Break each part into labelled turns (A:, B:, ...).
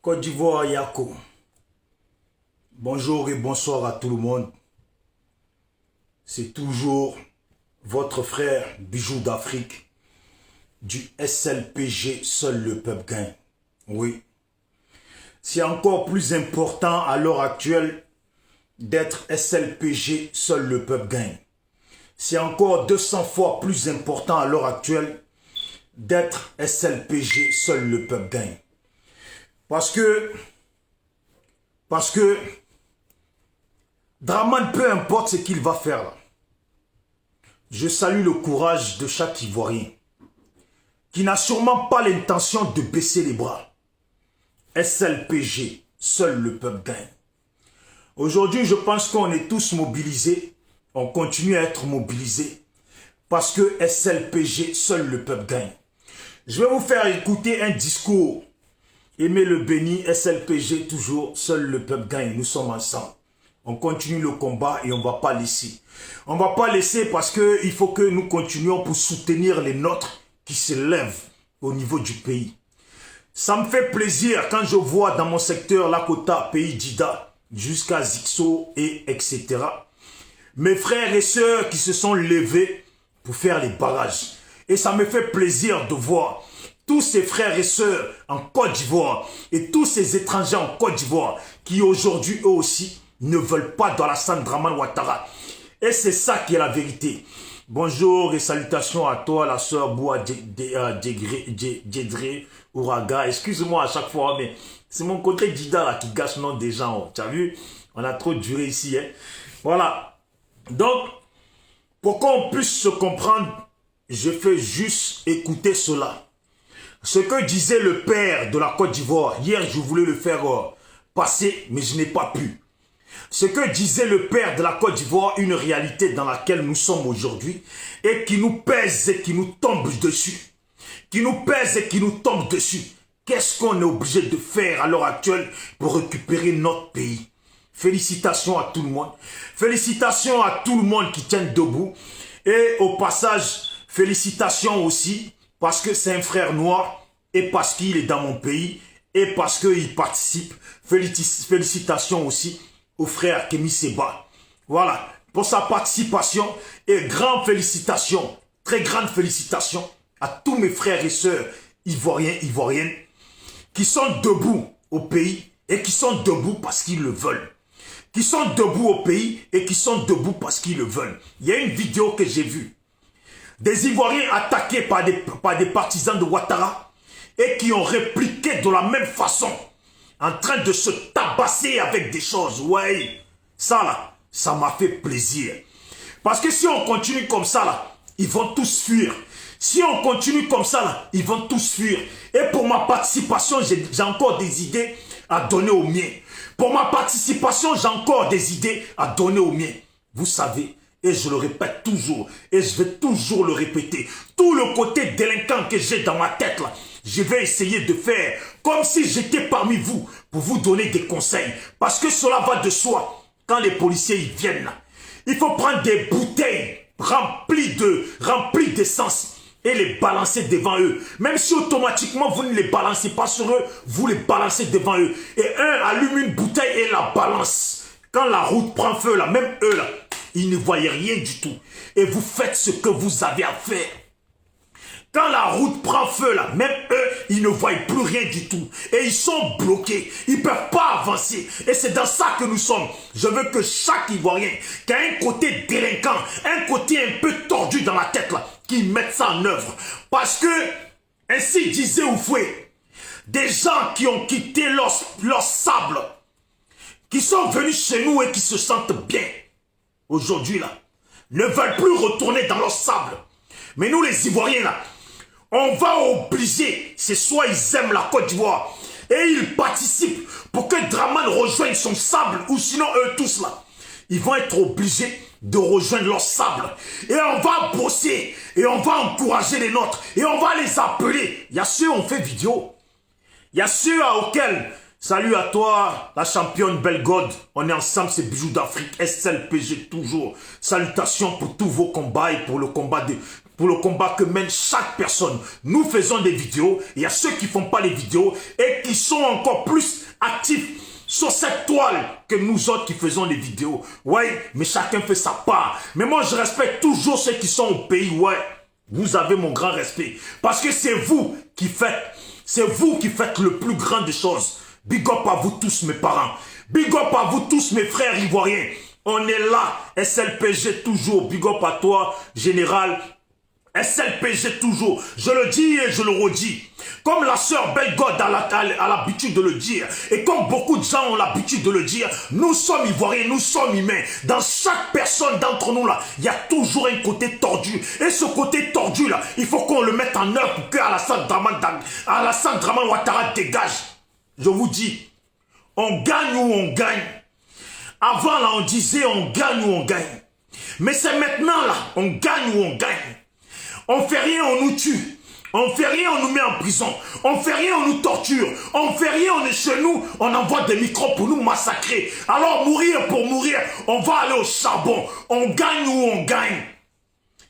A: Côte d'Ivoire, Yako. Bonjour et bonsoir à tout le monde. C'est toujours votre frère Bijou d'Afrique du SLPG, seul le peuple gagne. Oui. C'est encore plus important à l'heure actuelle d'être SLPG, seul le peuple gagne. C'est encore 200 fois plus important à l'heure actuelle d'être SLPG, seul le peuple gagne. Parce que Dramane, peu importe ce qu'il va faire là, je salue le courage de chaque Ivoirien qui n'a sûrement pas l'intention de baisser les bras. SLPG, seul le peuple gagne. Aujourd'hui, je pense qu'on est tous mobilisés, on continue à être mobilisés parce que SLPG, seul le peuple gagne. Je vais vous faire écouter un discours. Aimez le béni, SLPG toujours, seul le peuple gagne, nous sommes ensemble. On continue le combat et on ne va pas laisser. On ne va pas laisser parce qu'il faut que nous continuions pour soutenir les nôtres qui se lèvent au niveau du pays. Ça me fait plaisir quand je vois dans mon secteur Lakota, pays d'Ida, jusqu'à Zixo et etc. Mes frères et sœurs qui se sont levés pour faire les barrages. Et ça me fait plaisir de voir tous ces frères et sœurs en Côte d'Ivoire et tous ces étrangers en Côte d'Ivoire qui aujourd'hui eux aussi ne veulent pas d'Alassane Dramane Ouattara. Et c'est ça qui est la vérité. Bonjour et salutations à toi la sœur Boua Djedré Ouraga. Excuse-moi à chaque fois, mais c'est mon côté Dida là qui gâche le nom des gens. Tu as vu? On a trop duré ici. Hein? Voilà. Donc, pour qu'on puisse se comprendre, je fais juste écouter cela. Ce que disait le père de la Côte d'Ivoire, hier je voulais le faire passer, mais je n'ai pas pu. Ce que disait le père de la Côte d'Ivoire, une réalité dans laquelle nous sommes aujourd'hui, et qui nous pèse et qui nous tombe dessus. Qui nous pèse et qui nous tombe dessus. Qu'est-ce qu'on est obligé de faire à l'heure actuelle pour récupérer notre pays? Félicitations à tout le monde. Félicitations à tout le monde qui tient debout. Et au passage, félicitations aussi parce que c'est un frère noir et parce qu'il est dans mon pays et parce qu'il participe. Félicitations aussi au frère Kémy Séba. Voilà, pour sa participation et grandes félicitations, très grandes félicitations à tous mes frères et sœurs ivoiriens, ivoiriennes qui sont debout au pays et qui sont debout parce qu'ils le veulent. Qui sont debout au pays et qui sont debout parce qu'ils le veulent. Il y a une vidéo que j'ai vue. Des Ivoiriens attaqués par des partisans de Ouattara et qui ont répliqué de la même façon, en train de se tabasser avec des choses. Ouais, ça là, ça m'a fait plaisir. Parce que si on continue comme ça là, ils vont tous fuir. Si on continue comme ça là, ils vont tous fuir. Et pour ma participation, j'ai encore des idées à donner aux miens. Pour ma participation, j'ai encore des idées à donner aux miens. Vous savez, et je le répète toujours, et je vais toujours le répéter, tout le côté délinquant que j'ai dans ma tête là, je vais essayer de faire comme si j'étais parmi vous pour vous donner des conseils. Parce que cela va de soi. Quand les policiers ils viennent là, il faut prendre des bouteilles remplies d'essence et les balancer devant eux. Même si automatiquement vous ne les balancez pas sur eux, vous les balancez devant eux. Et un allume une bouteille et la balance. Quand la route prend feu là, même eux là, ils ne voyaient rien du tout. Et vous faites ce que vous avez à faire. Quand la route prend feu là, même eux, ils ne voient plus rien du tout. Et ils sont bloqués. Ils ne peuvent pas avancer. Et c'est dans ça que nous sommes. Je veux que chaque Ivoirien qui a un côté délinquant, un côté un peu tordu dans la tête là, qu'ils mettent ça en œuvre. Parce que, ainsi disait Oufoué, des gens qui ont quitté leur sable, qui sont venus chez nous et qui se sentent bien, aujourd'hui là, ne veulent plus retourner dans leur sable. Mais nous les Ivoiriens là, on va obliger, c'est soit ils aiment la Côte d'Ivoire et ils participent pour que Dramane rejoigne son sable ou sinon eux tous là, ils vont être obligés de rejoindre leur sable. Et on va bosser et on va encourager les nôtres et on va les appeler. Il y a ceux on fait vidéo. Il y a ceux auxquels, salut à toi la championne Bellegarde, on est ensemble, c'est Bijou d'Afrique, SLPG toujours. Salutations pour tous vos combats et pour le combat pour le combat que mène chaque personne. Nous faisons des vidéos, il y a ceux qui ne font pas les vidéos et qui sont encore plus actifs sur cette toile que nous autres qui faisons les vidéos. Ouais, mais chacun fait sa part. Mais moi, je respecte toujours ceux qui sont au pays. Ouais, vous avez mon grand respect. Parce que c'est vous qui faites le plus grand des choses. Big up à vous tous, mes parents. Big up à vous tous, mes frères ivoiriens. On est là, SLPG toujours. Big up à toi, général. SLPG toujours. Je le dis et je le redis. Comme la sœur Bellegarde a l'habitude de le dire, et comme beaucoup de gens ont l'habitude de le dire, nous sommes ivoiriens, nous sommes humains. Dans chaque personne d'entre nous là, il y a toujours un côté tordu. Et ce côté tordu là, il faut qu'on le mette en œuvre pour que Alassane Dramane Ouattara dégage. Je vous dis, on gagne ou on gagne. Avant là, on disait on gagne ou on gagne. Mais c'est maintenant là, on gagne ou on gagne. On fait rien, on nous tue. On fait rien, on nous met en prison. On fait rien, on nous torture. On fait rien, on est chez nous, on envoie des micros pour nous massacrer. Alors mourir pour mourir, on va aller au charbon. On gagne ou on gagne.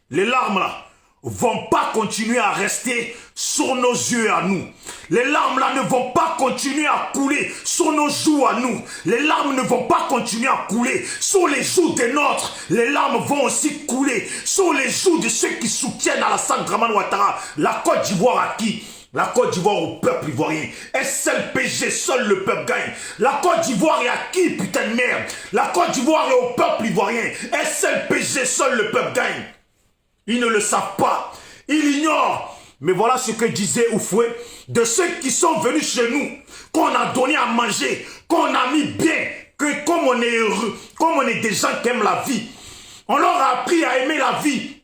A: Les larmes là vont pas continuer à rester sur nos yeux à nous. Les larmes là ne vont pas continuer à couler sur nos joues à nous. Les larmes ne vont pas continuer à couler sur les joues des nôtres. Les larmes vont aussi couler sur les joues de ceux qui soutiennent Alassane Dramane Ouattara. La Côte d'Ivoire à qui? La Côte d'Ivoire au peuple ivoirien. SLPG, seul le peuple gagne. La Côte d'Ivoire est à qui, putain de merde? La Côte d'Ivoire est au peuple ivoirien. SLPG, seul le peuple gagne. Ils ne le savent pas. Ils ignorent. Mais voilà ce que disait Oufoué. De ceux qui sont venus chez nous, qu'on a donné à manger, qu'on a mis bien, que comme on est heureux, comme on est des gens qui aiment la vie, on leur a appris à aimer la vie.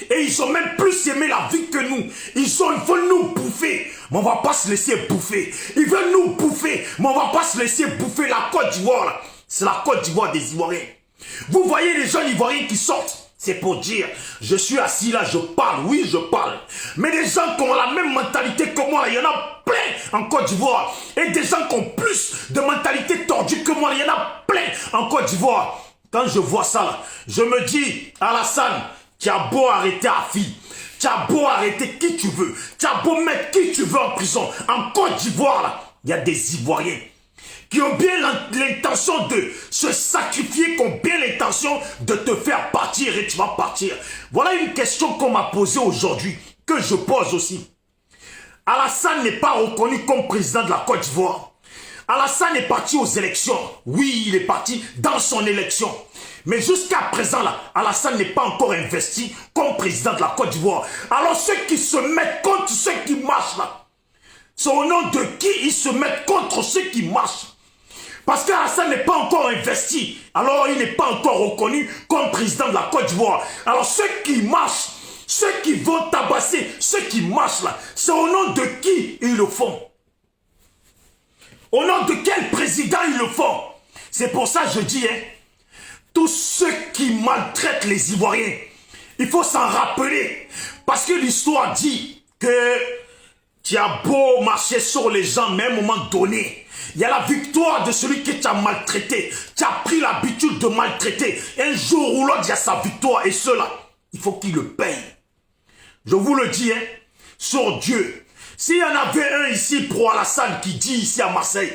A: Et ils ont même plus aimé la vie que nous. Ils veulent nous bouffer, mais on ne va pas se laisser bouffer. Ils veulent nous bouffer, mais on ne va pas se laisser bouffer. La Côte d'Ivoire, c'est la Côte d'Ivoire des Ivoiriens. Vous voyez les jeunes Ivoiriens qui sortent. C'est pour dire, je suis assis là, je parle, oui je parle. Mais des gens qui ont la même mentalité que moi, il y en a plein en Côte d'Ivoire. Et des gens qui ont plus de mentalité tordue que moi, il y en a plein en Côte d'Ivoire. Quand je vois ça là, je me dis, Alassane, tu as beau arrêter Afi, tu as beau arrêter qui tu veux, tu as beau mettre qui tu veux en prison. En Côte d'Ivoire là, il y a des Ivoiriens qui ont bien l'intention de se sacrifier, qui ont bien l'intention de te faire partir et tu vas partir. Voilà une question qu'on m'a posée aujourd'hui, que je pose aussi. Alassane n'est pas reconnu comme président de la Côte d'Ivoire. Alassane est parti aux élections. Oui, il est parti dans son élection. Mais jusqu'à présent, là, Alassane n'est pas encore investi comme président de la Côte d'Ivoire. Alors ceux qui se mettent contre ceux qui marchent là, c'est au nom de qui ils se mettent contre ceux qui marchent? Parce qu'Alassane n'est pas encore investi. Alors il n'est pas encore reconnu comme président de la Côte d'Ivoire. Alors ceux qui marchent, ceux qui vont tabasser, ceux qui marchent là, c'est au nom de qui ils le font? Au nom de quel président ils le font? C'est pour ça que je dis, hein, tous ceux qui maltraitent les Ivoiriens, il faut s'en rappeler. Parce que l'histoire dit que tu as beau marcher sur les gens, mais à un moment donné, il y a la victoire de celui que tu as maltraité. Tu as pris l'habitude de maltraiter. Un jour ou l'autre, il y a sa victoire. Et cela, il faut qu'il le paye. Je vous le dis, hein, sur Dieu. S'il y en avait un ici pour Alassane qui dit ici à Marseille,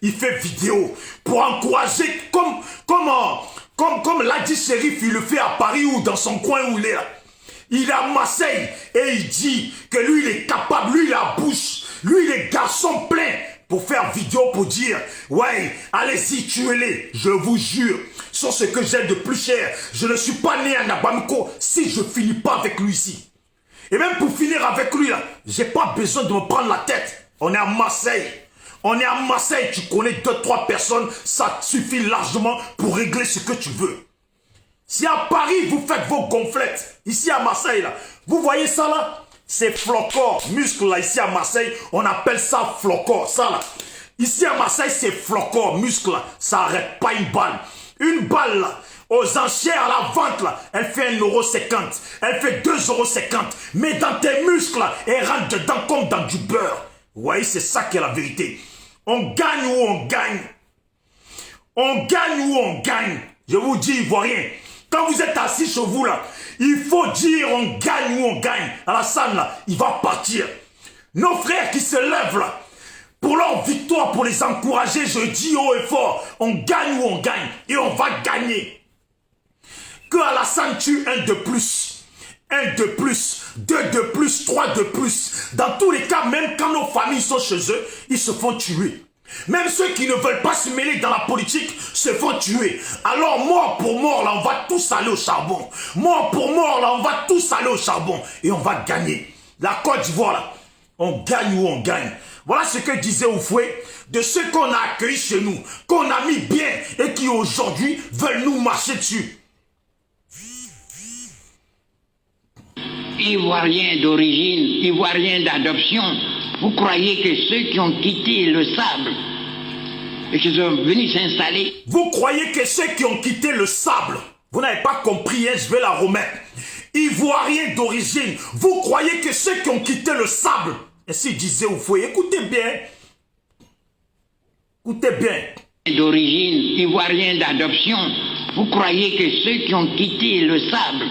A: il fait vidéo pour encourager, comme Ladi Shérif, il le fait à Paris ou dans son coin où il est là. Il est à Marseille et il dit que lui, il est capable, lui, il a la bouche, lui, il est garçon plein pour faire vidéo pour dire, ouais, allez-y, tuez-les, je vous jure, sur ce que j'ai de plus cher, je ne suis pas né à Nabamiko si je ne finis pas avec lui ici. Et même pour finir avec lui, là, j'ai pas besoin de me prendre la tête. On est à Marseille. On est à Marseille, tu connais 2-3 personnes, ça suffit largement pour régler ce que tu veux. Si à Paris, vous faites vos gonflettes, ici à Marseille, là, vous voyez ça là? C'est flocor, muscle là, ici à Marseille, on appelle ça flocor, ça là. Ici à Marseille, c'est flocor, muscle là, ça arrête pas une balle. Une balle là, aux enchères à la vente là, elle fait 1,50 €, elle fait 2,50 €. Mais dans tes muscles là, elle rentre dedans comme dans du beurre. Vous voyez, c'est ça qui est la vérité. On gagne ou on gagne. On gagne ou on gagne. Je vous dis, Ivoirien, quand vous êtes assis chez vous là, Il faut dire on gagne ou on gagne. Alassane, là, il va partir. Nos frères qui se lèvent là, pour leur victoire, pour les encourager, je dis haut et fort, on gagne ou on gagne. Et on va gagner. Que Alassane tue un de plus. Un de plus, deux de plus, trois de plus. Dans tous les cas, même quand nos familles sont chez eux, ils se font tuer. Même ceux qui ne veulent pas se mêler dans la politique se font tuer. Alors mort pour mort, là, on va tous aller au charbon. Mort pour mort, là, on va tous aller au charbon. Et on va gagner. La Côte d'Ivoire, là, on gagne ou on gagne. Voilà ce que disait Oufoué, de ceux qu'on a accueillis chez nous, qu'on a mis bien et qui aujourd'hui veulent nous marcher dessus.
B: Ivoiriens d'origine, Ivoiriens d'adoption, vous croyez que ceux qui ont quitté le sable et qui sont venus s'installer...
A: Vous croyez que ceux qui ont quitté le sable, vous n'avez pas compris, hein, je vais la remettre. Ivoiriens d'origine, vous croyez que ceux qui ont quitté le sable, ainsi disait Oufoué, écoutez bien. Écoutez bien.
B: D'origine, Ivoiriens d'adoption, vous croyez que ceux qui ont quitté le sable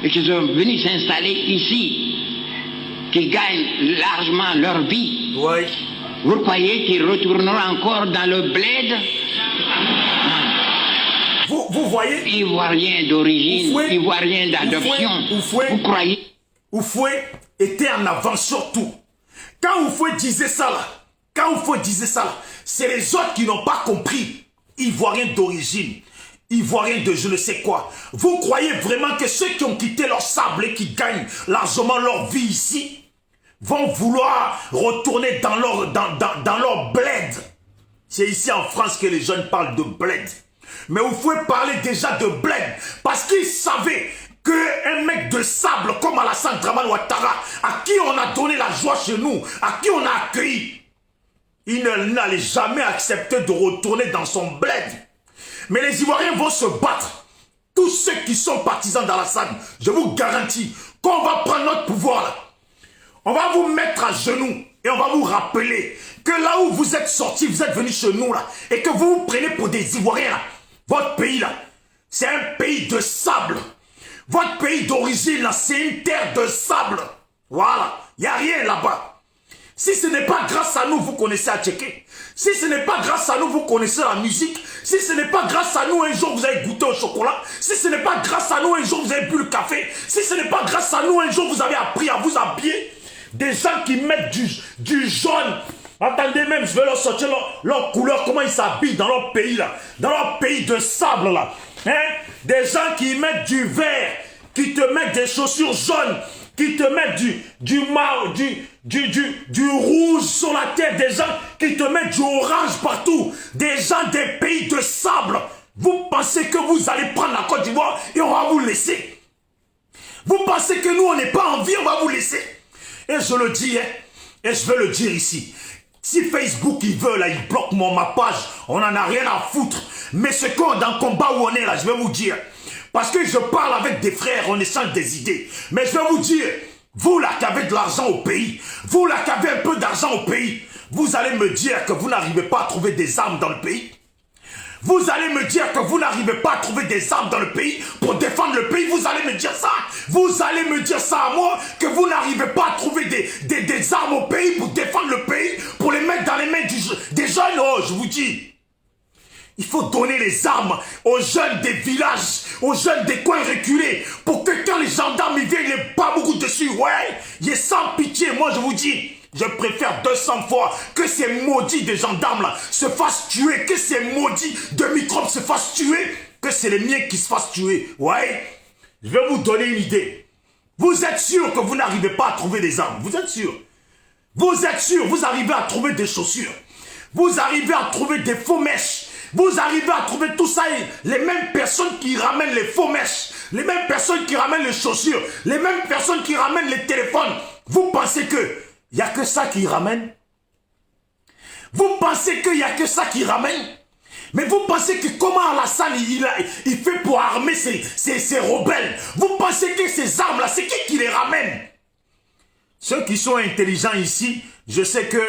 B: et qui sont venus s'installer ici, qui gagnent largement leur vie,
A: oui.
B: Vous croyez qu'ils retourneront encore dans le bled?
A: Vous voyez?
B: Ivoiriens d'origine, Ivoiriens d'adoption, vous croyez?
A: Oufoué était en avance sur tout. Quand Oufoué disait ça là, c'est les autres qui n'ont pas compris. Ivoiriens d'origine, Ivoiriens de je ne sais quoi. Vous croyez vraiment que ceux qui ont quitté leur sable et qui gagnent largement leur vie ici vont vouloir retourner dans leur bled? C'est ici en France que les jeunes parlent de bled. Mais Oufoué parlait déjà de bled parce qu'il savait qu'un mec de sable comme Alassane Dramane Ouattara, à qui on a donné la joie chez nous, à qui on a accueilli, il n'allait jamais accepter de retourner dans son bled. Mais les Ivoiriens vont se battre. Tous ceux qui sont partisans d'Alassane, je vous garantis qu'on va prendre notre pouvoir là. On va vous mettre à genoux et on va vous rappeler que là où vous êtes sortis, vous êtes venus chez nous là, et que vous vous prenez pour des Ivoiriens là. Votre pays là, c'est un pays de sable. Votre pays d'origine là, c'est une terre de sable. Voilà, il n'y a rien là-bas. Si ce n'est pas grâce à nous, vous connaissez à checker. Si ce n'est pas grâce à nous, vous connaissez la musique. Si ce n'est pas grâce à nous, un jour, vous avez goûté au chocolat. Si ce n'est pas grâce à nous, un jour, vous avez bu le café. Si ce n'est pas grâce à nous, un jour, vous avez appris à vous habiller. Des gens qui mettent du jaune. Attendez même, je vais leur sortir leur couleur, comment ils s'habillent dans leur pays là. Dans leur pays de sable là. Hein? Des gens qui mettent du vert, qui te mettent des chaussures jaunes, qui te mettent du rouge sur la tête, des gens qui te mettent du orange partout, des gens des pays de sable. Vous pensez que vous allez prendre la Côte d'Ivoire et on va vous laisser? Vous pensez que nous on n'est pas en vie, on va vous laisser? Et je le dis, hein, et je vais le dire ici. Si Facebook il veut là, il bloque ma page, on n'en a rien à foutre. Mais ce qu'on dans le combat où on est là, je vais vous dire. Parce que je parle avec des frères, on échange des idées. Mais je vais vous dire, vous là qui avez de l'argent au pays, vous là qui avez un peu d'argent au pays, vous allez me dire que vous n'arrivez pas à trouver des armes dans le pays. Vous allez me dire que vous n'arrivez pas à trouver des armes dans le pays pour défendre le pays. Vous allez me dire ça. Vous allez me dire ça à moi, que vous n'arrivez pas à trouver des armes au pays pour défendre le pays, pour les mettre dans les mains des jeunes. Oh, je vous dis. Il faut donner les armes aux jeunes des villages, aux jeunes des coins reculés, pour que quand les gendarmes ils viennent, ils les battent beaucoup dessus. Ouais, il est sans pitié. Moi, je vous dis. Je préfère 200 fois que ces maudits de gendarmes là se fassent tuer, que ces maudits de microbes se fassent tuer, que c'est les miens qui se fassent tuer. Ouais, je vais vous donner une idée. Vous êtes sûr que vous n'arrivez pas à trouver des armes? Vous êtes sûr? Vous êtes sûr? Vous arrivez à trouver des chaussures? Vous arrivez à trouver des faux mèches? Vous arrivez à trouver tout ça? Les mêmes personnes qui ramènent les faux mèches, les mêmes personnes qui ramènent les chaussures, les mêmes personnes qui ramènent les téléphones. Vous pensez que il n'y a que ça qui ramène? Vous pensez qu'il n'y a que ça qui ramène? Mais vous pensez que comment Alassane il fait pour armer ces rebelles? Vous pensez que ces armes-là, c'est qui les ramène? Ceux qui sont intelligents ici, je sais que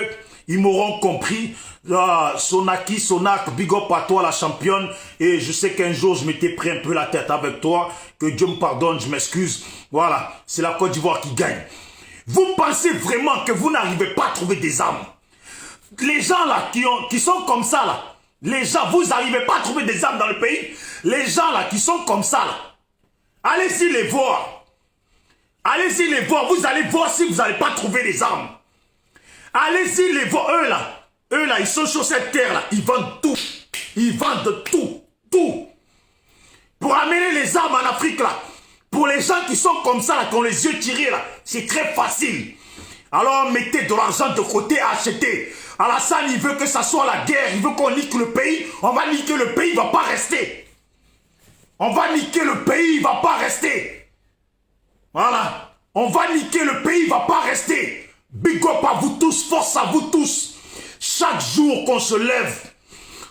A: ils m'auront compris. Sonaki, Sonak, big up à toi la championne. Et je sais qu'un jour je m'étais pris un peu la tête avec toi. Que Dieu me pardonne, je m'excuse. Voilà, c'est la Côte d'Ivoire qui gagne. Vous pensez vraiment que vous n'arrivez pas à trouver des armes? Les gens là qui sont comme ça là, les gens, vous n'arrivez pas à trouver des armes dans le pays? Les gens là qui sont comme ça là, allez-y les voir. Allez-y les voir, vous allez voir si vous n'allez pas trouver des armes. Allez-y les voir, eux là, ils sont sur cette terre là, ils vendent tout. Ils vendent tout, tout. Pour amener les armes en Afrique là, pour les gens qui sont comme ça là, qui ont les yeux tirés là, c'est très facile. Alors mettez de l'argent de côté à acheter. Alassane, il veut que ça soit la guerre, il veut qu'on nique le pays. On va niquer le pays, il ne va pas rester. On va niquer le pays, il ne va pas rester. Voilà. On va niquer le pays, il ne va pas rester. Big up à vous tous, force à vous tous. Chaque jour qu'on se lève,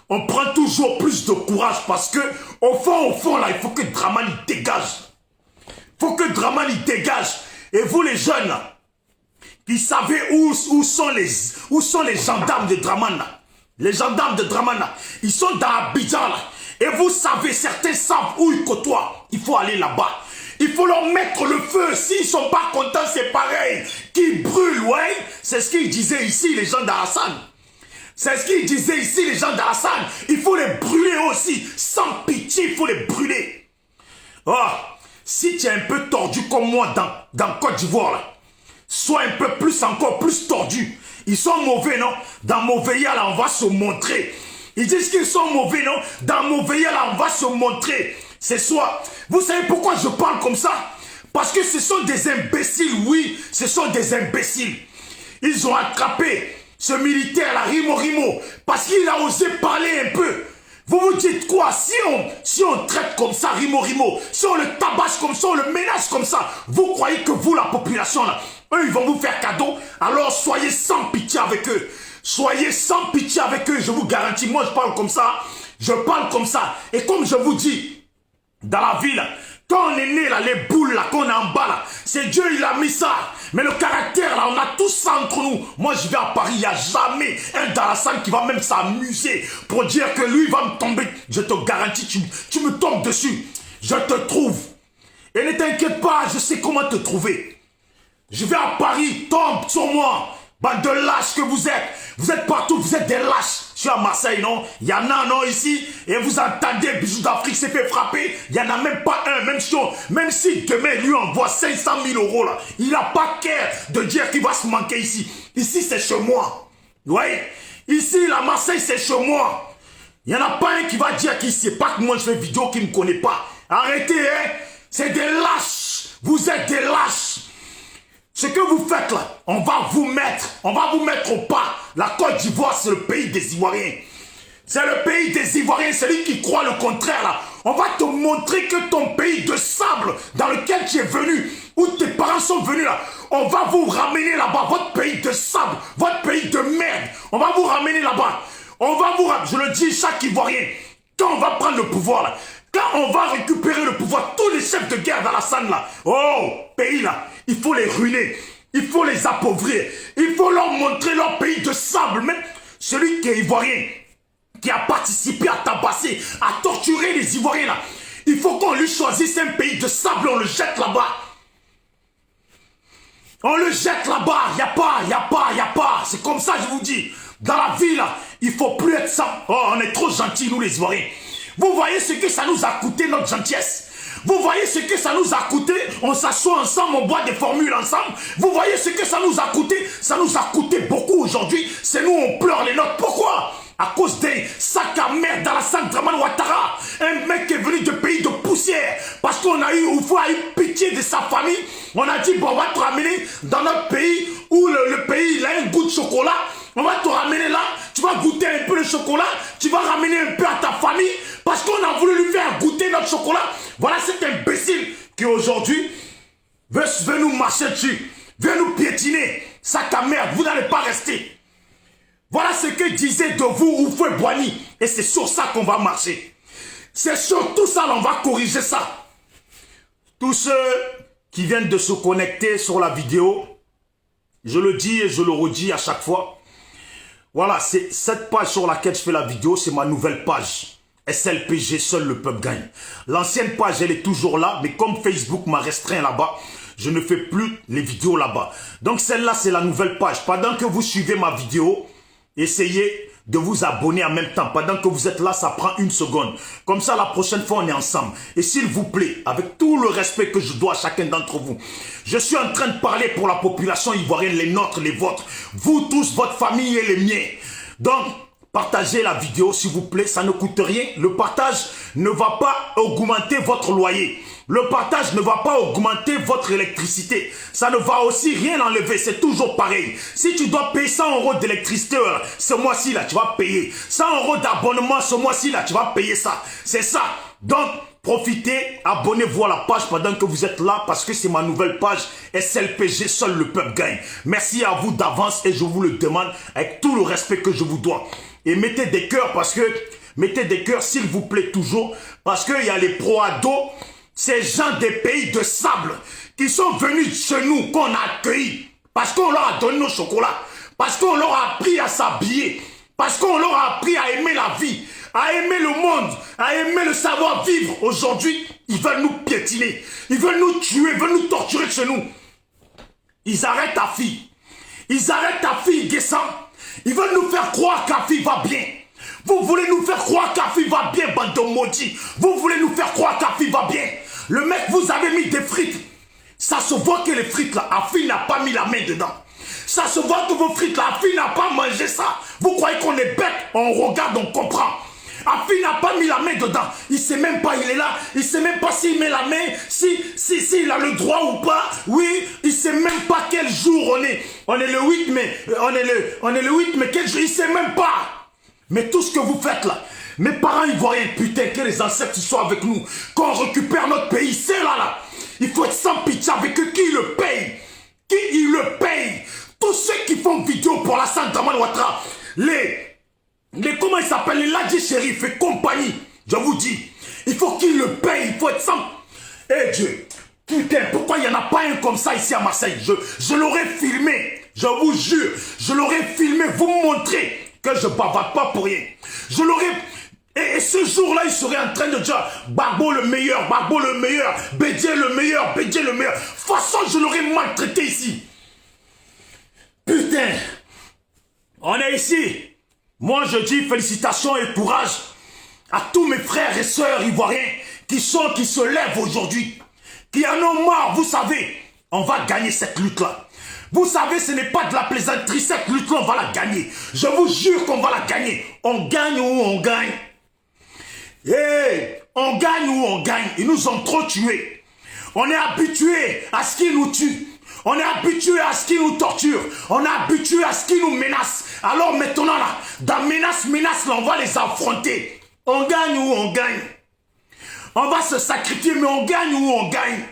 A: on prend toujours plus de courage parce que, au fond, là, il faut que Dramane dégage. Il faut que Dramane dégage. Et vous, les jeunes, là, qui savez où sont les gendarmes de Dramane, là. Les gendarmes de Dramane, là, ils sont dans Abidjan, là. Et vous savez, certains savent où ils côtoient. Il faut aller là-bas. Il faut leur mettre le feu. S'ils ne sont pas contents, c'est pareil. Qu'ils brûlent, ouais. C'est ce qu'ils disaient ici, les gens d'Alassane. C'est ce qu'ils disaient ici, les gens d'Alassane. Il faut les brûler aussi. Sans pitié, il faut les brûler. Oh, si tu es un peu tordu comme moi dans Côte d'Ivoire, là, sois un peu plus, encore plus tordu. Ils sont mauvais, non? Dans Mauveia, là, on va se montrer. Ils disent qu'ils sont mauvais, non? Dans Mauveia, là, on va se montrer. C'est soit. Vous savez pourquoi je parle comme ça? Parce que ce sont des imbéciles, oui, ce sont des imbéciles. Ils ont attrapé ce militaire-là, Rimo, parce qu'il a osé parler un peu. Vous vous dites quoi? Si on traite comme ça Rimo, si on le tabasse comme ça, on le menace comme ça, vous croyez que vous, la population, là, eux, ils vont vous faire cadeau? Alors soyez sans pitié avec eux. Soyez sans pitié avec eux, je vous garantis. Moi, je parle comme ça. Je parle comme ça. Et comme je vous dis, dans la ville, quand on est né là, les boules là, qu'on a en bas là, c'est Dieu, il a mis ça. Mais le caractère là, on a tout ça entre nous. Moi, je vais à Paris, il n'y a jamais un Dalassane qui va même s'amuser pour dire que lui, il va me tomber. Je te garantis, tu me tombes dessus. Je te trouve. Et ne t'inquiète pas, je sais comment te trouver. Je vais à Paris, tombe sur moi. Bande de lâches que vous êtes. Vous êtes partout, vous êtes des lâches. Je suis à Marseille, non? Il y en a, non, ici. Et vous entendez, Bijou d'Afrique s'est fait frapper. Il n'y en a même pas un. Même si demain, lui envoie 500 000 euros, là. Il n'a pas cœur de dire qu'il va se manquer ici. Ici, c'est chez moi. Vous voyez? Ici, la Marseille, c'est chez moi. Il n'y en a pas un qui va dire qu'il ne sait pas que moi, je fais vidéo, qu'il ne me connaît pas. Arrêtez, hein? C'est des lâches. Vous êtes des lâches. Ce que vous faites là, on va vous mettre au pas. La Côte d'Ivoire, c'est le pays des Ivoiriens. C'est le pays des Ivoiriens, celui qui croit le contraire là. On va te montrer que ton pays de sable dans lequel tu es venu, où tes parents sont venus là, on va vous ramener là-bas, votre pays de sable, votre pays de merde. On va vous ramener là-bas. Je le dis, chaque Ivoirien, quand on va prendre le pouvoir là, quand on va récupérer le pouvoir, tous les chefs de guerre d'Alassane là, oh, pays là, il faut les ruiner, il faut les appauvrir, il faut leur montrer leur pays de sable, même celui qui est ivoirien, qui a participé à tabasser, à torturer les Ivoiriens là, il faut qu'on lui choisisse un pays de sable, on le jette là-bas. On le jette là-bas, il n'y a pas, c'est comme ça je vous dis. Dans la vie là, il faut plus être ça. Oh, on est trop gentils nous les Ivoiriens. Vous voyez ce que ça nous a coûté notre gentillesse? Vous voyez ce que ça nous a coûté? On s'assoit ensemble, on boit des formules ensemble. Vous voyez ce que ça nous a coûté? Ça nous a coûté beaucoup aujourd'hui. C'est nous, on pleure les nôtres. Pourquoi? À cause des sacs à merde d'Alassane Dramane Ouattara. Un mec qui est venu de pays de poussière. Parce qu'on a eu pitié de sa famille. On a dit, bon, on va te ramener dans notre pays où le pays il a un goût de chocolat. On va te ramener là, tu vas goûter un peu le chocolat, tu vas ramener un peu à ta famille, parce qu'on a voulu lui faire goûter notre chocolat. Voilà cet imbécile qui aujourd'hui veut nous marcher dessus, veut nous piétiner. Sac à merde, vous n'allez pas rester. Voilà ce que disait de vous Oufoué Boigny. Et c'est sur ça qu'on va marcher. C'est sur tout ça qu'on va corriger ça. Tous ceux qui viennent de se connecter sur la vidéo, je le dis et je le redis à chaque fois, Voilà, c'est cette page sur laquelle je fais la vidéo, c'est ma nouvelle page. SLPG, seul le peuple gagne. L'ancienne page, elle est toujours là, mais comme Facebook m'a restreint là-bas, je ne fais plus les vidéos là-bas. Donc celle-là, c'est la nouvelle page. Pendant que vous suivez ma vidéo, essayez de vous abonner en même temps. Pendant que vous êtes là, ça prend 1 seconde. Comme ça, la prochaine fois, on est ensemble. Et s'il vous plaît, avec tout le respect que je dois à chacun d'entre vous, je suis en train de parler pour la population ivoirienne, les nôtres, les vôtres. Vous tous, votre famille et les miens. Donc, partagez la vidéo, s'il vous plaît, ça ne coûte rien. Le partage ne va pas augmenter votre loyer. Le partage ne va pas augmenter votre électricité. Ça ne va aussi rien enlever, c'est toujours pareil. Si tu dois payer 100 € d'électricité ce mois-ci, là, tu vas payer. 100 € d'abonnement ce mois-ci, là, tu vas payer ça. C'est ça. Donc, profitez, abonnez-vous à la page pendant que vous êtes là parce que c'est ma nouvelle page SLPG, seul le peuple gagne. Merci à vous d'avance et je vous le demande avec tout le respect que je vous dois. Et mettez des cœurs parce que, mettez des cœurs s'il vous plaît toujours parce qu'il y a les pro-ados, ces gens des pays de sable qui sont venus chez nous, qu'on a accueillis parce qu'on leur a donné nos chocolats, parce qu'on leur a appris à s'habiller, parce qu'on leur a appris à aimer la vie, à aimer le monde, à aimer le savoir-vivre. Aujourd'hui, ils veulent nous piétiner, ils veulent nous tuer, ils veulent nous torturer chez nous. Ils arrêtent ta fille, ils arrêtent ta fille, Guessant. Ils veulent nous faire croire qu'à fille va bien. Vous voulez nous faire croire qu'à fille va bien, bande de maudits. Vous voulez nous faire croire qu'à fille va bien. Le mec, vous avez mis des frites. Ça se voit que les frites là, Afi n'a pas mis la main dedans. Ça se voit que vos frites là, Afi n'a pas mangé ça. Vous croyez qu'on est bête? On regarde, on comprend. Afi n'a pas mis la main dedans. Il sait même pas, il est là. Il sait même pas s'il met la main, s'il a le droit ou pas. Oui, il sait même pas quel jour on est. On est le 8 mai. On est le 8 mai. Quel jour? Il sait même pas. Mais tout ce que vous faites là, mes parents ivoiriens, putain, que les ancêtres soient avec nous. Qu'on récupère notre pays, c'est là. Il faut être sans pitié avec eux. Qui le paye? Qui il le paye? Tous ceux qui font vidéo pour la Sante Draman Ouattara, comment ils s'appellent, les Ladji Shérif et compagnie, je vous dis, il faut qu'ils le payent, il faut être sans... Eh Dieu, putain, pourquoi il n'y en a pas un comme ça ici à Marseille? Je l'aurais filmé, je vous jure, je l'aurais filmé, vous montrer que je ne bavarde pas pour rien. Je l'aurais... Et ce jour-là, il serait en train de dire Gbagbo le meilleur, Bédié le meilleur, Bédié le meilleur. De toute façon, je l'aurais maltraité ici. Putain, on est ici. Moi, je dis félicitations et courage à tous mes frères et sœurs ivoiriens qui se lèvent aujourd'hui, qui en ont marre. Vous savez, on va gagner cette lutte-là. Vous savez, ce n'est pas de la plaisanterie. Cette lutte-là, on va la gagner. Je vous jure qu'on va la gagner. On gagne ou on gagne. Hey, on gagne ou on gagne. Ils nous ont trop tués. On est habitué à ce qu'ils nous tuent. On est habitué à ce qu'ils nous torturent. On est habitué à ce qu'ils nous menacent. Alors maintenant, là, dans menace, là, on va les affronter. On gagne ou on gagne. On va se sacrifier, mais on gagne ou on gagne.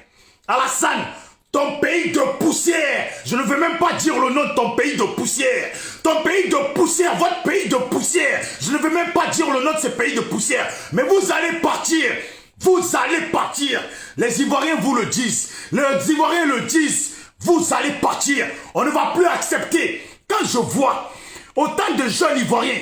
A: Alassane, ton pays de poussière. Je ne veux même pas dire le nom de ton pays de poussière. Ton pays de poussière, votre pays de poussière. Je ne veux même pas dire le nom de ce pays de poussière. Mais vous allez partir. Vous allez partir. Les Ivoiriens vous le disent. Les Ivoiriens le disent. Vous allez partir. On ne va plus accepter. Quand je vois autant de jeunes Ivoiriens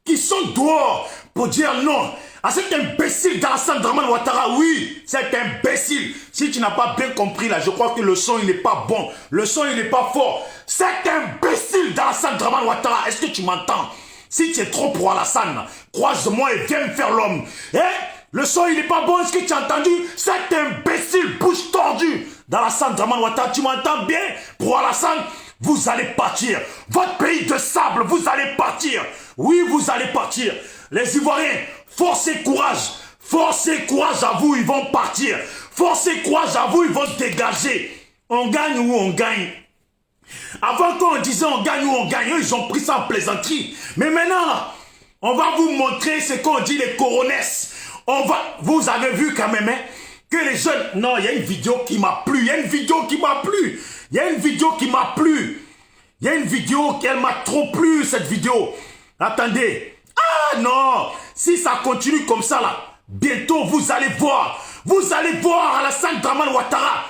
A: qui sont dehors pour dire non à cet imbécile d'Alassane Draman Ouattara, oui, cet imbécile. Si tu n'as pas bien compris là, je crois que le son il n'est pas bon. Le son il n'est pas fort. Cet imbécile d'Alassane Draman Ouattara, est-ce que tu m'entends? Si tu es trop pour Alassane, croise-moi et viens me faire l'homme. Eh? Le son il n'est pas bon, est-ce que tu as entendu? Cet imbécile bouche tordue d'Alassane Draman Ouattara, tu m'entends bien? Pour Alassane, vous allez partir. Votre pays de sable, vous allez partir. Oui, vous allez partir. Les Ivoiriens, force et courage. Force et courage à vous, ils vont partir. Force et courage à vous, ils vont se dégager. On gagne ou on gagne. Avant qu'on disait on gagne ou on gagne, eux, ils ont pris ça en plaisanterie. Mais maintenant, là, on va vous montrer ce qu'on dit les coronesses. Vous avez vu quand même, hein, que les jeunes... Non, il y a une vidéo qui m'a plu. Il y a une vidéo qui m'a plu. Il y a une vidéo qui m'a plu. Il y a une vidéo qui m'a trop plu, cette vidéo. Attendez. Ah non. Si ça continue comme ça, là, bientôt, vous allez voir. Vous allez voir Alassane Draman Ouattara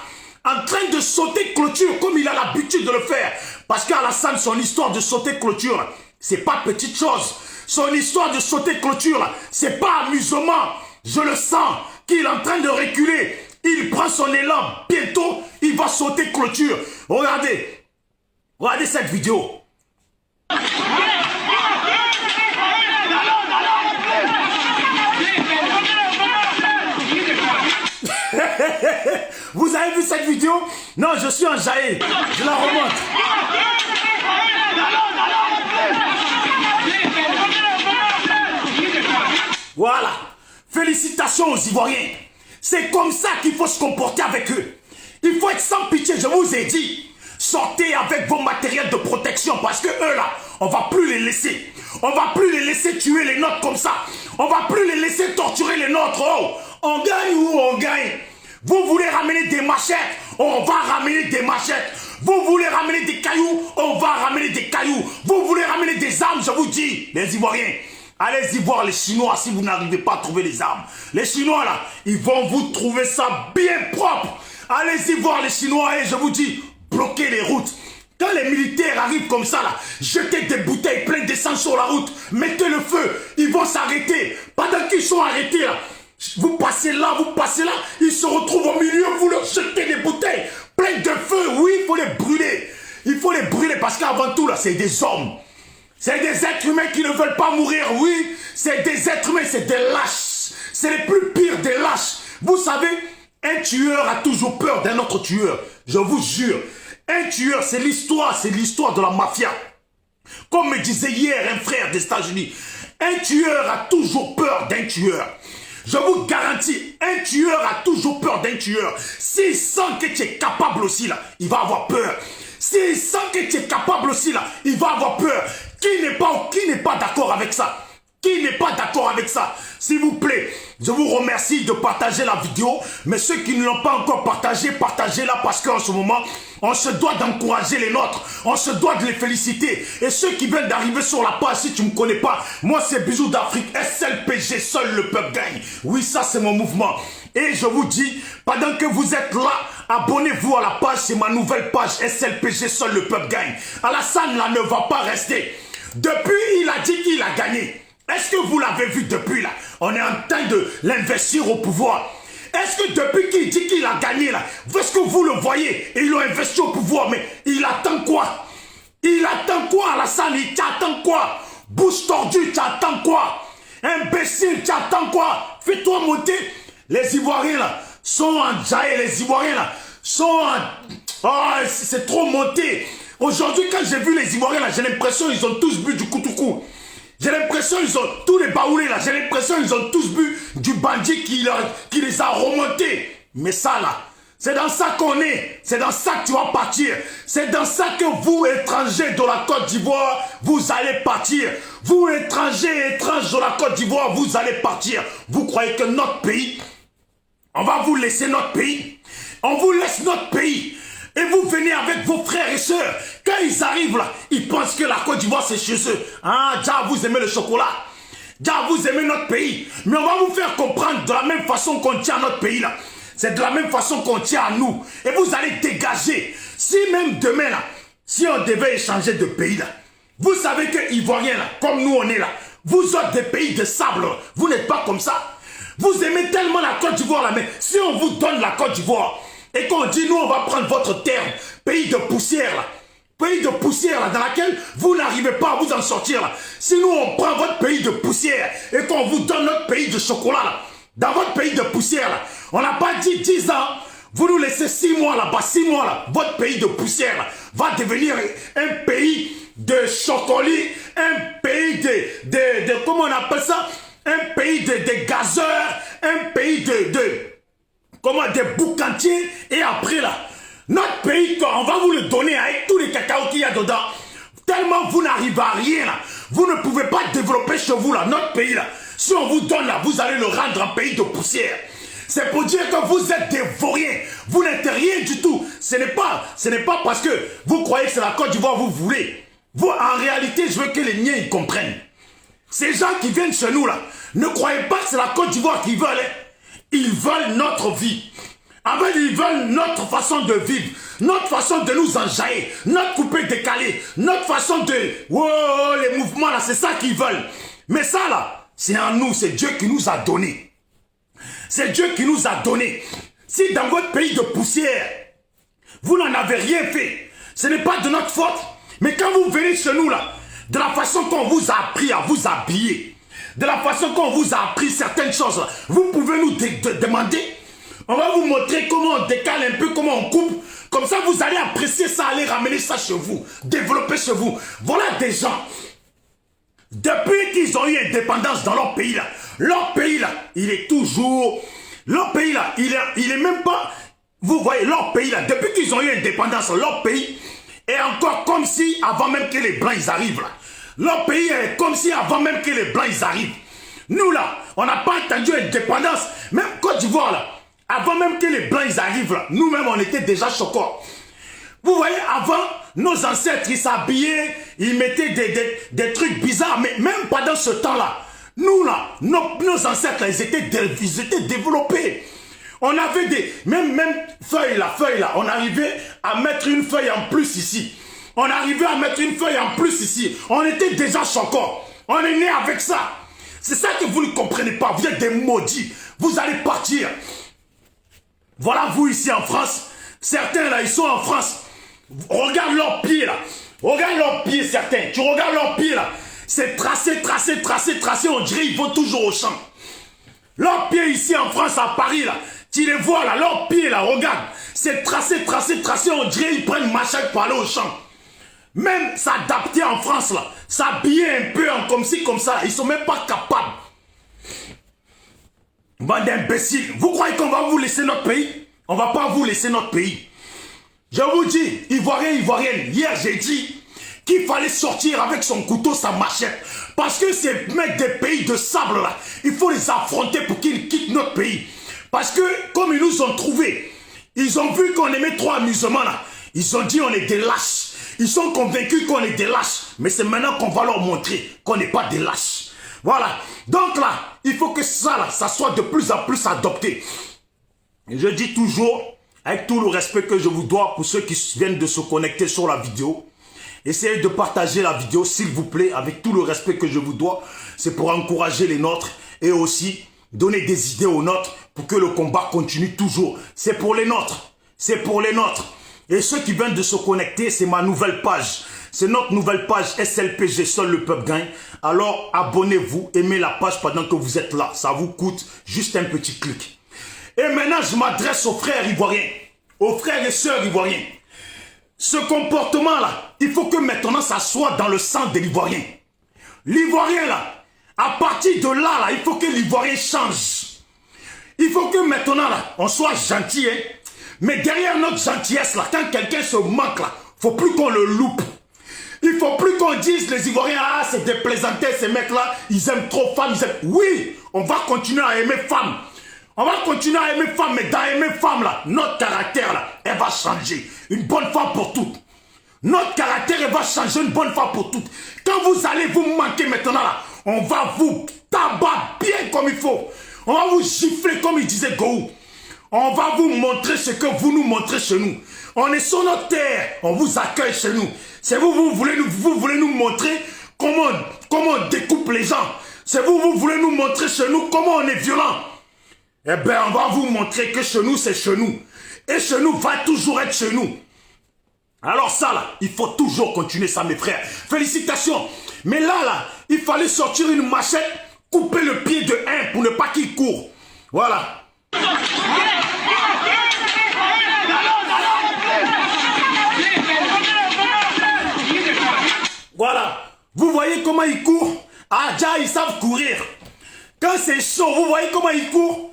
A: en train de sauter clôture comme il a l'habitude de le faire. Parce qu'Alassane, son histoire de sauter clôture, C'est pas petite chose. Son histoire de sauter clôture, là, c'est pas amusement. Je le sens qu'il est en train de reculer. Il prend son élan. Bientôt, il va sauter clôture. Regardez. Regardez cette vidéo. Vous avez vu cette vidéo? Non, je suis enjaillé. Je la remonte. Voilà. Félicitations aux Ivoiriens. C'est comme ça qu'il faut se comporter avec eux. Il faut être sans pitié, je vous ai dit. Sortez avec vos matériels de protection parce que eux là, on va plus les laisser. On va plus les laisser tuer les nôtres comme ça. On va plus les laisser torturer les nôtres. Oh, on gagne ou on gagne? Vous voulez ramener des machettes? On va ramener des machettes. Vous voulez ramener des cailloux? On va ramener des cailloux. Vous voulez ramener des armes? Je vous dis, les Ivoiriens, allez-y voir les Chinois si vous n'arrivez pas à trouver les armes. Les Chinois là, ils vont vous trouver ça bien propre. Allez-y voir les Chinois et je vous dis, bloquez les routes. Quand les militaires arrivent comme ça là, jetez des bouteilles pleines d'essence sur la route, mettez le feu, ils vont s'arrêter. Pendant qu'ils sont arrêtés là, vous passez là, ils se retrouvent au milieu, vous leur jetez des bouteilles pleines de feu. Oui, il faut les brûler. Il faut les brûler parce qu'avant tout là, c'est des hommes. C'est des êtres humains qui ne veulent pas mourir, oui. C'est des êtres humains, c'est des lâches. C'est les plus pires des lâches. Vous savez, un tueur a toujours peur d'un autre tueur. Je vous jure. Un tueur, c'est l'histoire de la mafia. Comme me disait hier un frère des États-Unis, un tueur a toujours peur d'un tueur. Je vous garantis, un tueur a toujours peur d'un tueur. S'il sent que tu es capable aussi là, il va avoir peur. S'il sent que tu es capable aussi là, il va avoir peur. Qui n'est pas d'accord avec ça? Qui n'est pas d'accord avec ça? S'il vous plaît, je vous remercie de partager la vidéo. Mais ceux qui ne l'ont pas encore partagé, partagez-la parce qu'en ce moment, on se doit d'encourager les nôtres. On se doit de les féliciter. Et ceux qui viennent d'arriver sur la page, si tu ne me connais pas, moi c'est Bisous d'Afrique, SLPG, seul le peuple gagne. Oui, ça c'est mon mouvement. Et je vous dis, pendant que vous êtes là, abonnez-vous à la page, c'est ma nouvelle page SLPG, seul le peuple gagne. Alassane là ne va pas rester. Depuis, il a dit qu'il a gagné. Est-ce que vous l'avez vu depuis là? On est en train de l'investir au pouvoir. Est-ce que depuis qu'il dit qu'il a gagné là, est-ce que vous le voyez? Et ils l'ont investi au pouvoir, mais il attend quoi? Il attend quoi Alassane? Il t'attend quoi? Bouche tordue, tu attends quoi? Imbécile, tu attends quoi? Fais-toi monter. Les Ivoiriens là sont en jaillet, les Ivoiriens là sont en... Oh, c'est trop monté. Aujourd'hui, quand j'ai vu les Ivoiriens là, j'ai l'impression qu'ils ont tous bu du koutoukou. J'ai l'impression qu'ils ont, tous les baoulés là, j'ai l'impression qu'ils ont tous bu du bandit qui les a remontés. Mais ça là, c'est dans ça qu'on est. C'est dans ça que tu vas partir. C'est dans ça que vous, étrangers de la Côte d'Ivoire, vous allez partir. Vous, étrangers de la Côte d'Ivoire, vous allez partir. Vous croyez que notre pays, on va vous laisser notre pays? On vous laisse notre pays. Et vous venez avec vos frères et sœurs. Quand ils arrivent là, ils pensent que la Côte d'Ivoire c'est chez eux. Ah, déjà vous aimez le chocolat. Déjà vous aimez notre pays. Mais on va vous faire comprendre de la même façon qu'on tient à notre pays là. C'est de la même façon qu'on tient à nous. Et vous allez dégager. Si même demain là, si on devait échanger de pays là, vous savez que Ivoiriens là, comme nous on est là, vous êtes des pays de sable. Vous n'êtes pas comme ça. Vous aimez tellement la Côte d'Ivoire là, mais si on vous donne la Côte d'Ivoire, et qu'on dit, nous, on va prendre votre terre, pays de poussière, là. Pays de poussière, là, dans laquelle vous n'arrivez pas à vous en sortir, là. Si nous, on prend votre pays de poussière et qu'on vous donne notre pays de chocolat, là, dans votre pays de poussière, là, on n'a pas dit 10 ans, vous nous laissez 6 mois là-bas, 6 mois, là, votre pays de poussière, là, va devenir un pays de chocolat, un pays de comment on appelle ça? Un pays de gazeurs, un pays comment des boucantiers, et après là, notre pays, on va vous le donner avec tous les cacao qu'il y a dedans. Tellement vous n'arrivez à rien là. Vous ne pouvez pas développer chez vous là, notre pays là. Si on vous donne là, vous allez le rendre un pays de poussière. C'est pour dire que vous êtes des vauriens. Vous n'êtes rien du tout. Ce n'est pas parce que vous croyez que c'est la Côte d'Ivoire vous voulez. Vous, en réalité, je veux que les miens ils comprennent. Ces gens qui viennent chez nous là, ne croyez pas que c'est la Côte d'Ivoire qu'ils veulent. Ils veulent notre vie. En fait, ils veulent notre façon de vivre, notre façon de nous enjailler, notre coupé décalé, notre façon de... Oh, les mouvements là, c'est ça qu'ils veulent. Mais ça là, c'est en nous, c'est Dieu qui nous a donné. C'est Dieu qui nous a donné. Si dans votre pays de poussière, vous n'en avez rien fait, ce n'est pas de notre faute. Mais quand vous venez chez nous là, de la façon qu'on vous a appris à vous habiller, de la façon qu'on vous a appris certaines choses là, vous pouvez nous demander. On va vous montrer comment on décale un peu, comment on coupe. Comme ça, vous allez apprécier ça, aller ramener ça chez vous, développer chez vous. Voilà des gens. Depuis qu'ils ont eu indépendance dans leur pays là, il est toujours... Leur pays là, il est même pas... Vous voyez, leur pays là, depuis qu'ils ont eu indépendance, leur pays est encore comme si, avant même que les Blancs ils arrivent là. Leur pays est comme si, avant même que les Blancs ils arrivent. Nous là, on n'a pas entendu indépendance. Même Côte d'Ivoire là, avant même que les Blancs ils arrivent là, nous-mêmes on était déjà choquants. Vous voyez, avant, nos ancêtres ils s'habillaient, ils mettaient des trucs bizarres, mais même pendant ce temps-là, nous là, nos ancêtres là, ils étaient développés. On avait des, même feuilles là, on arrivait à mettre une feuille en plus ici. On arrivait à mettre une feuille en plus ici. On était déjà choquants. On est né avec ça. C'est ça que vous ne comprenez pas. Vous êtes des maudits. Vous allez partir. Voilà vous ici en France. Certains là, ils sont en France. Regarde leurs pieds là. Regarde leurs pieds certains. Tu regardes leurs pieds là. C'est tracé. On dirait qu'ils vont toujours au champ. Leurs pieds ici en France, à Paris là. Tu les vois là. Leurs pieds là. Regarde. C'est tracé. On dirait qu'ils prennent machette pour aller au champ. Même s'adapter en France là. S'habiller un peu en comme ci comme ça. Ils sont même pas capables. Bande d'imbéciles, vous croyez qu'on va vous laisser notre pays? On va pas vous laisser notre pays. Je vous dis, Ivoirien, Ivoirienne, hier j'ai dit qu'il fallait sortir avec son couteau, sa machette. Parce que ces mecs des pays de sable là, il faut les affronter pour qu'ils quittent notre pays. Parce que comme ils nous ont trouvés, ils ont vu qu'on aimait trop amusement là. Ils ont dit on est des lâches. Ils sont convaincus qu'on est des lâches. Mais c'est maintenant qu'on va leur montrer qu'on n'est pas des lâches. Voilà. Donc là, il faut que ça là, ça soit de plus en plus adopté. Et je dis toujours, avec tout le respect que je vous dois pour ceux qui viennent de se connecter sur la vidéo, essayez de partager la vidéo s'il vous plaît, avec tout le respect que je vous dois. C'est pour encourager les nôtres et aussi donner des idées aux nôtres pour que le combat continue toujours. C'est pour les nôtres. C'est pour les nôtres. Et ceux qui viennent de se connecter, c'est ma nouvelle page. C'est notre nouvelle page SLPG, seul le peuple gagne. Alors abonnez-vous, aimez la page pendant que vous êtes là. Ça vous coûte juste un petit clic. Et maintenant, je m'adresse aux frères ivoiriens, aux frères et sœurs ivoiriens. Ce comportement-là, il faut que maintenant ça soit dans le sang de l'ivoirien. L'ivoirien là, à partir de là, il faut que l'ivoirien change. Il faut que maintenant là, on soit gentil, hein. Mais derrière notre gentillesse là, quand quelqu'un se manque là, faut plus qu'on le loupe. Il faut plus qu'on dise les Ivoiriens, ah c'est des plaisantais ces mecs là, ils aiment trop femmes, ils aiment... Oui, on va continuer à aimer femmes. On va continuer à aimer femmes, mais dans aimer femmes là, notre caractère là, elle va changer. Une bonne fois pour toutes. Notre caractère, elle va changer une bonne fois pour toutes. Quand vous allez vous manquer maintenant là, on va vous tabac bien comme il faut. On va vous gifler comme il disait Gou. On va vous montrer ce que vous nous montrez chez nous. On est sur notre terre, on vous accueille chez nous. C'est vous voulez nous montrer comment on découpe les gens. C'est vous voulez nous montrer chez nous comment on est violent. Eh bien, on va vous montrer que chez nous, c'est chez nous. Et chez nous va toujours être chez nous. Alors ça, là, il faut toujours continuer ça, mes frères. Félicitations. Mais là, il fallait sortir une machette, couper le pied de un pour ne pas qu'il court. Voilà. Voilà. Vous voyez comment ils courent? Ah, déjà, ils savent courir. Quand c'est chaud, vous voyez comment ils courent?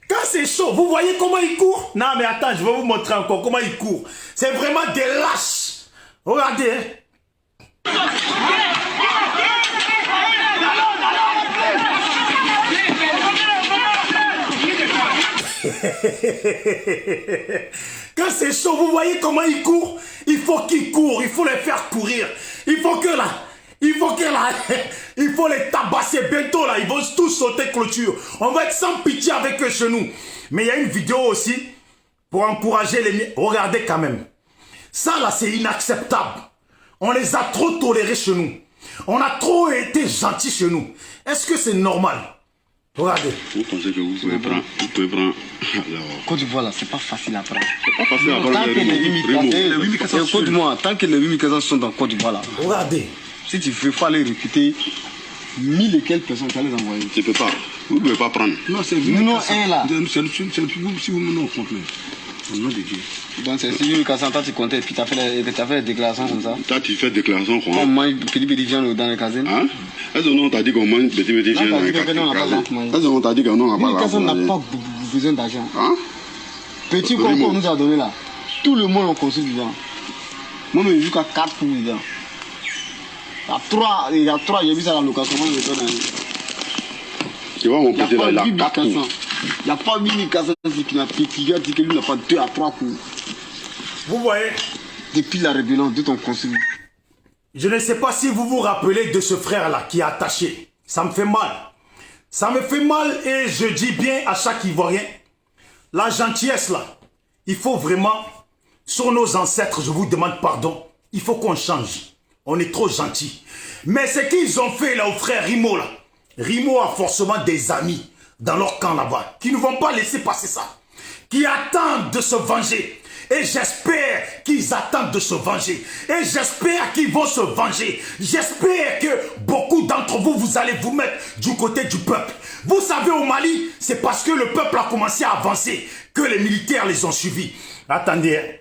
A: Quand c'est chaud, vous voyez comment ils courent? Non, mais attends, je vais vous montrer encore comment ils courent. C'est vraiment des lâches. Regardez, hein. Quand c'est chaud, vous voyez comment ils courent? Il faut qu'ils courent, il faut les faire courir. Il faut les tabasser bientôt là. Ils vont tous sauter clôture. On va être sans pitié avec eux chez nous. Mais il y a une vidéo aussi pour encourager les miens. Regardez quand même. Ça là, c'est inacceptable. On les a trop tolérés chez nous. On a trop été gentils chez nous. Est-ce que c'est normal? Regardez.
C: Vous pensez que vous pouvez prendre alors...
D: Côte d'Ivoire là, c'est pas facile à prendre.
C: C'est pas facile à prendre.
D: Tant que les 8 écoute-moi, tant que les 8 sont en Côte d'Ivoire là.
A: Regardez.
D: Si tu veux, faut aller recruter 1000 et quelques personnes, tu vas les envoyer.
C: Tu peux pas. Vous ne pouvez pas prendre.
D: Non, c'est vous. Non, un là.
C: Si vous me compte, au nom de Dieu.
D: Donc c'est si Yuri Kassan, toi tu comptais et puis tu as fait les déclarations comme ça.
C: Toi tu fais déclaration quoi?
D: On mange petit viande dans les casines.
C: Hein? Est-ce qu'on t'a dit qu'on mange petit viande dans les casines? Est-ce qu'on t'a dit qu'on n'a pas
D: Yuri Kassan n'a pas besoin d'argent.
C: Hein?
D: Petit qu'on nous a donné là. Tout le monde a conçu dedans. Moi-même jusqu'à 4 pour dedans. Il y a 3, j'ai vu ça dans la location.
C: Tu vois mon petit là, il a 4 coups.
D: Il n'y a pas 1000 Kassan qui n'a dit que lui n'a pas 2 à 3 coups.
A: Vous voyez?
D: Depuis la rébellion de ton conseil.
A: Je ne sais pas si vous vous rappelez de ce frère-là qui est attaché. Ça me fait mal. Ça me fait mal et je dis bien à chaque Ivoirien, la gentillesse là, il faut vraiment, sur nos ancêtres, je vous demande pardon, il faut qu'on change. On est trop gentil. Mais ce qu'ils ont fait là au frère Rimo là, Rimo a forcément des amis dans leur camp là-bas, qui ne vont pas laisser passer ça, qui attendent de se venger. Et j'espère qu'ils attendent de se venger. Et j'espère qu'ils vont se venger. J'espère que beaucoup d'entre vous, vous allez vous mettre du côté du peuple. Vous savez, au Mali, c'est parce que le peuple a commencé à avancer que les militaires les ont suivis. Attendez.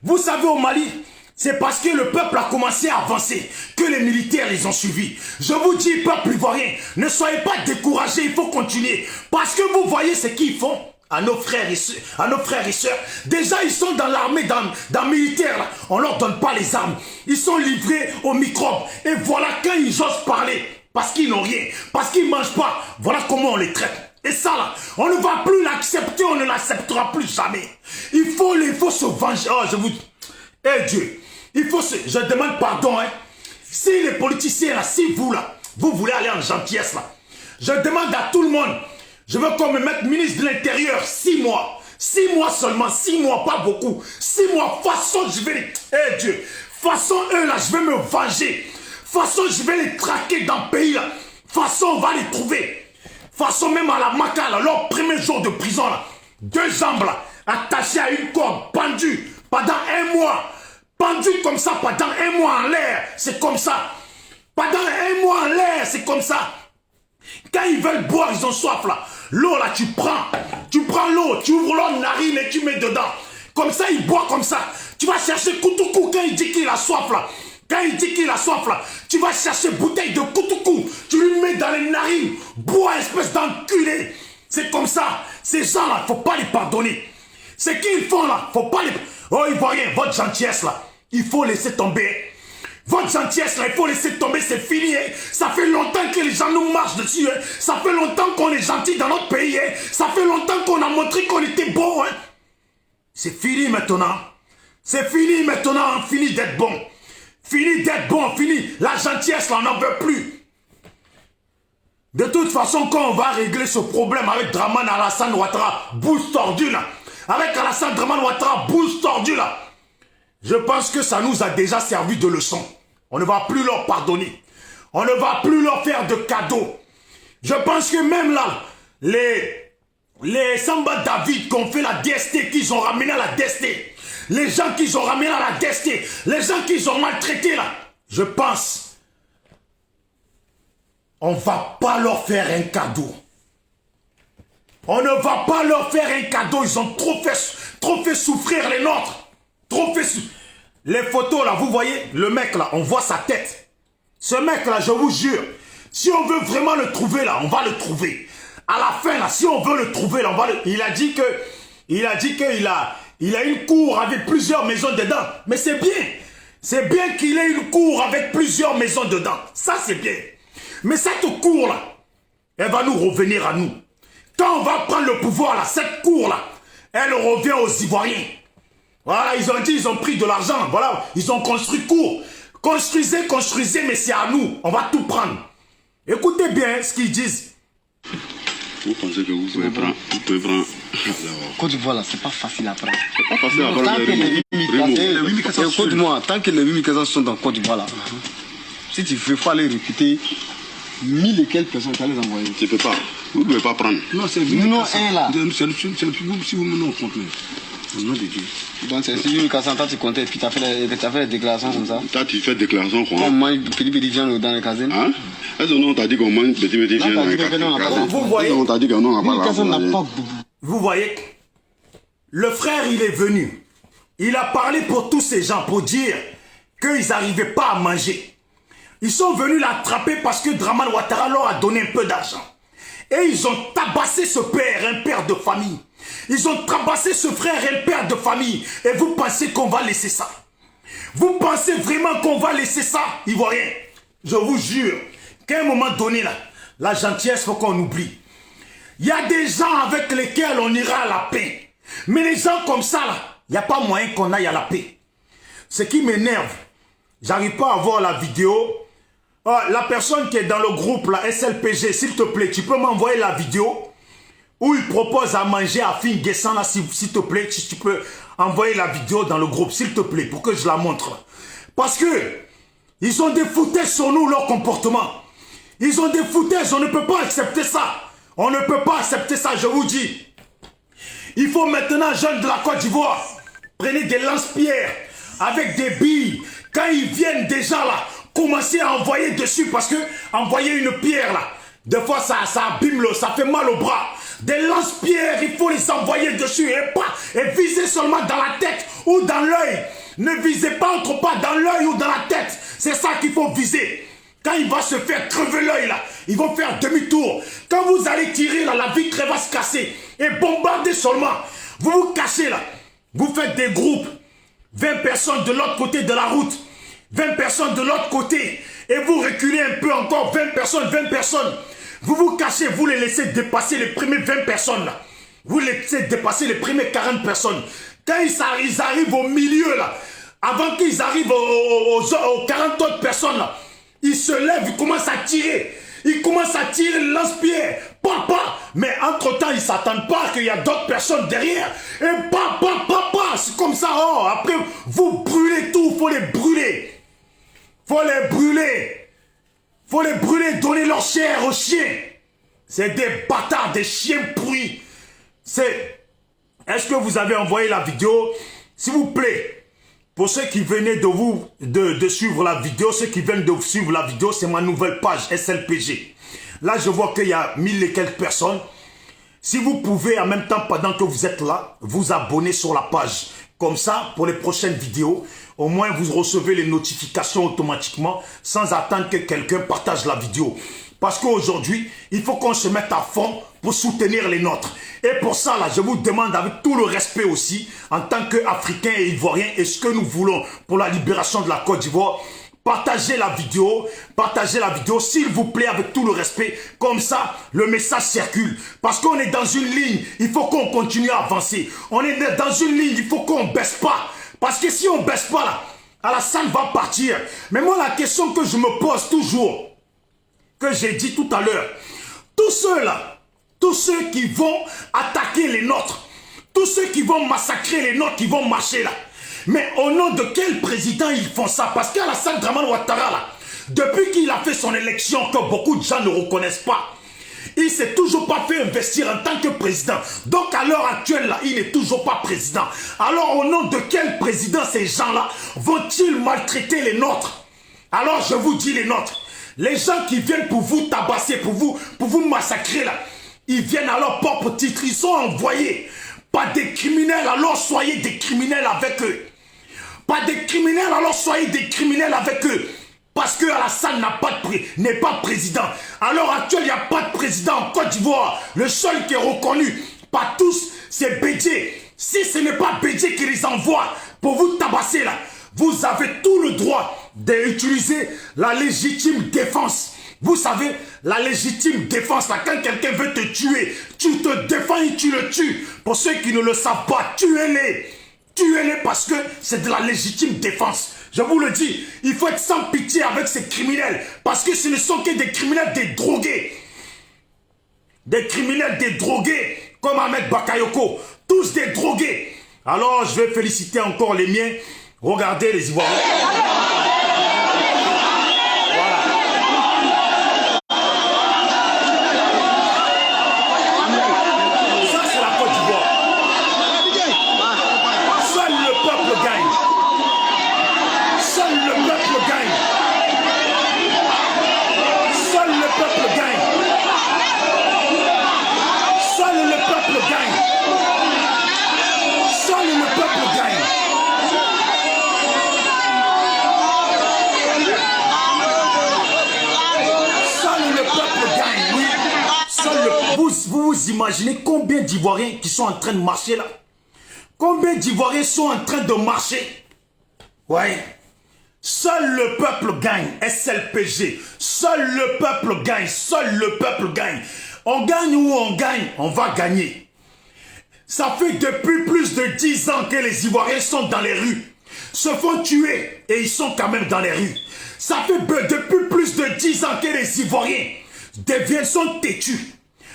A: Vous savez, au Mali, c'est parce que le peuple a commencé à avancer que les militaires les ont suivis. Je vous dis, peuple ivoirien, ne soyez pas découragés, il faut continuer. Parce que vous voyez ce qu'ils font à nos frères et sœurs. Déjà, ils sont dans l'armée, dans le militaire, là. On ne leur donne pas les armes. Ils sont livrés aux microbes. Et voilà, quand ils osent parler, parce qu'ils n'ont rien, parce qu'ils ne mangent pas, voilà comment on les traite. Et ça là, on ne va plus l'accepter, on ne l'acceptera plus jamais. Il faut se venger. Oh, je vous... Eh Dieu, je demande pardon, hein. Si les politiciens là, si vous là, vous voulez aller en gentillesse là, je demande à tout le monde, je veux qu'on me mette ministre de l'Intérieur 6 mois. 6 mois seulement, 6 mois, pas beaucoup. 6 mois, façon, je vais les... Eh Dieu, façon, eux là, je vais me venger. Façon, je vais les traquer dans le pays là. Façon, on va les trouver. Façon, même à la Maca là, leur premier jour de prison là. 2 jambes là, attachées à une corde, pendues pendant 1 mois. Pendues comme ça pendant 1 mois en l'air. C'est comme ça. Pendant 1 mois en l'air, c'est comme ça. Quand ils veulent boire, ils ont soif là. L'eau là, tu prends l'eau, tu ouvres leur narine et tu mets dedans. Comme ça, il boit comme ça. Tu vas chercher Koutoukou quand il dit qu'il a soif là. Quand il dit qu'il a soif là, tu vas chercher bouteille de Koutoukou. Tu lui mets dans les narines. Bois, espèce d'enculé. C'est comme ça. Ces gens là, faut pas les pardonner. Ce qu'ils font là, faut pas les... Oh, Ivoirien, votre gentillesse là, il faut laisser tomber. Votre gentillesse là, il faut laisser tomber, c'est fini. Hein. Ça fait longtemps que les gens nous marchent dessus. Hein. Ça fait longtemps qu'on est gentil dans notre pays. Hein. Ça fait longtemps qu'on a montré qu'on était bon. Hein. C'est fini maintenant. C'est fini maintenant. Fini d'être bon. Fini d'être bon. Fini. La gentillesse là, on n'en veut plus. De toute façon, quand on va régler ce problème avec Dramane Alassane Ouattara, bouche tordue là. Avec Alassane Dramane Ouattara, bouche tordue là. Je pense que ça nous a déjà servi de leçon. On ne va plus leur pardonner. On ne va plus leur faire de cadeaux. Je pense que même là, les Samba David qui ont fait la DST, qu'ils ont ramené à la DST, les gens qu'ils ont ramenés à la DST, les gens qu'ils ont maltraités là, je pense, on ne va pas leur faire un cadeau. On ne va pas leur faire un cadeau. Ils ont trop fait souffrir les nôtres. Trop fait... Les photos là, vous voyez, le mec là, on voit sa tête. Ce mec là, je vous jure, si on veut vraiment le trouver là, on va le trouver. À la fin là, si on veut le trouver là, on va le... Il a dit qu'il a une cour avec plusieurs maisons dedans. Mais c'est bien. C'est bien qu'il ait une cour avec plusieurs maisons dedans. Ça c'est bien. Mais cette cour là, elle va nous revenir à nous. Quand on va prendre le pouvoir là, cette cour là, elle revient aux Ivoiriens. Voilà, ils ont dit, ils ont pris de l'argent. Voilà, ils ont construit cour. Construisez, mais c'est à nous. On va tout prendre. Écoutez bien ce qu'ils disent.
C: Vous pensez que vous pouvez prendre
D: Côte d'Ivoire, là, c'est pas facile à prendre.
C: C'est pas facile à prendre.
D: Tant que les 8400, écoute-moi, tant que les 8400 sont en Côte d'Ivoire, là, si tu veux, il faut aller recruter 1000 et quelques personnes, tu vas les envoyer.
C: Tu peux pas. Vous ne pouvez pas prendre.
D: Non, c'est non, un là.
C: C'est le plus beau si vous menez en compte. Au nom de Dieu.
D: Donc c'est 6400, toi tu comptais, puis tu as fait les déclarations comme ça.
C: Toi, tu fais déclaration
D: On
C: comment?
D: mange petit viande dans les casines.
C: Hein? Est-ce qu'on t'a dit qu'on mange petit viande dans les casines?
A: Vous voyez,
C: On t'a dit qu'on n'a pas la
A: vous voyez, le frère, il est venu. Il a parlé pour tous ces gens, pour dire qu'ils n'arrivaient pas à manger. Ils sont venus l'attraper parce que Dramane Ouattara leur a donné un peu d'argent. Et ils ont tabassé ce père, un père de famille. Ils ont tabassé ce frère, un père de famille. Et vous pensez qu'on va laisser ça? Vous pensez vraiment qu'on va laisser ça, Ivoirien? Je vous jure qu'à un moment donné, là, la gentillesse, il faut qu'on oublie. Il y a des gens avec lesquels on ira à la paix. Mais les gens comme ça, là, il n'y a pas moyen qu'on aille à la paix. Ce qui m'énerve, j'arrive pas à voir la vidéo. La personne qui est dans le groupe, la SLPG, s'il te plaît, tu peux m'envoyer la vidéo où il propose à manger à Finguessan, là, s'il te plaît, si tu peux envoyer la vidéo dans le groupe, s'il te plaît, pour que je la montre. Parce que ils ont des foutaises sur nous, leur comportement. Ils ont des foutaises, on ne peut pas accepter ça. On ne peut pas accepter ça, je vous dis. Il faut maintenant, jeunes de la Côte d'Ivoire, prenez des lance-pierres avec des billes. Quand ils viennent déjà là, commencez à envoyer dessus parce que envoyer une pierre là, des fois ça abîme ça fait mal au bras. Des lance-pierres, il faut les envoyer dessus et viser seulement dans la tête ou dans l'œil. Ne visez pas autre part dans l'œil ou dans la tête. C'est ça qu'il faut viser. Quand il va se faire crever l'œil là, ils vont faire demi-tour. Quand vous allez tirer là, la vitre va se casser et bombarder seulement. Vous vous cachez là. Vous faites des groupes. 20 personnes de l'autre côté de la route. 20 personnes de l'autre côté. Et vous reculez un peu encore. 20 personnes, 20 personnes. Vous vous cachez, vous les laissez dépasser les premières 20 personnes là. Vous les laissez dépasser les premières 40 personnes. Quand ils arrivent au milieu là, avant qu'ils arrivent aux 40 autres personnes là, ils se lèvent, ils commencent à tirer. Ils commencent à tirer le lance-pierre. Papa. Mais entre-temps, ils ne s'attendent pas qu'il y a d'autres personnes derrière. Et papa. C'est comme ça. Oh, après, vous brûlez tout. Il faut les brûler. Faut les brûler. Faut les brûler, donner leur chair aux chiens. C'est des bâtards, des chiens pourris. Est-ce que vous avez envoyé la vidéo? S'il vous plaît. Pour ceux qui venaient de suivre la vidéo, ceux qui viennent de suivre la vidéo, c'est ma nouvelle page SLPG. Là, je vois qu'il y a 1000 et quelques personnes. Si vous pouvez, en même temps, pendant que vous êtes là, vous abonner sur la page. Comme ça, pour les prochaines vidéos, au moins vous recevez les notifications automatiquement sans attendre que quelqu'un partage la vidéo. Parce qu'aujourd'hui, il faut qu'on se mette à fond pour soutenir les nôtres. Et pour ça, là, je vous demande avec tout le respect aussi, en tant qu'Africains et Ivoiriens, et ce que nous voulons pour la libération de la Côte d'Ivoire, partagez la vidéo, s'il vous plaît, avec tout le respect. Comme ça, le message circule. Parce qu'on est dans une ligne, il faut qu'on continue à avancer. On est dans une ligne, il faut qu'on ne baisse pas. Parce que si on ne baisse pas, là, Alassane va partir. Mais moi, la question que je me pose toujours, que j'ai dit tout à l'heure, tous ceux-là, tous ceux qui vont attaquer les nôtres, tous ceux qui vont massacrer les nôtres, qui vont marcher là, mais au nom de quel président ils font ça? Parce qu'Alassane Dramane Ouattara là, depuis qu'il a fait son élection que beaucoup de gens ne reconnaissent pas, il ne s'est toujours pas fait investir en tant que président. Donc à l'heure actuelle là, il n'est toujours pas président. Alors au nom de quel président ces gens-là vont-ils maltraiter les nôtres? Alors je vous dis les nôtres, les gens qui viennent pour vous tabasser, pour vous massacrer là, ils viennent à leur propre titre, ils sont envoyés par des criminels, alors soyez des criminels avec eux. Pas des criminels, alors soyez des criminels avec eux. Parce que Alassane n'est pas président. À l'heure actuelle, il n'y a pas de président en Côte d'Ivoire. Le seul qui est reconnu par tous, c'est Bédié. Si ce n'est pas Bédié qui les envoie pour vous tabasser là, vous avez tout le droit d'utiliser la légitime défense. Vous savez, la légitime défense, là, quand quelqu'un veut te tuer, tu te défends et tu le tues. Pour ceux qui ne le savent pas, tuez-les. Tuez-les parce que c'est de la légitime défense. Je vous le dis, il faut être sans pitié avec ces criminels. Parce que ce ne sont que des criminels, des drogués. Des criminels, des drogués comme Ahmed Bakayoko, tous des drogués. Alors, je vais féliciter encore les miens. Regardez les Ivoiriens. Voilà. Ça, c'est la Côte d'Ivoire. Seul le peuple gagne. Seul le peuple gagne. Seul le peuple gagne. Seul le peuple gagne. Seul le peuple gagne. Seul le peuple gagne, oui. Seul le... Vous imaginez combien d'Ivoiriens qui sont en train de marcher là? Combien d'Ivoiriens sont en train de marcher? Ouais. Seul le peuple gagne, SLPG. Seul le peuple gagne, seul le peuple gagne. On gagne ou on gagne, on va gagner. Ça fait depuis plus de 10 ans que les Ivoiriens sont dans les rues, se font tuer et ils sont quand même dans les rues. Ça fait depuis plus de 10 ans que les Ivoiriens sont têtus.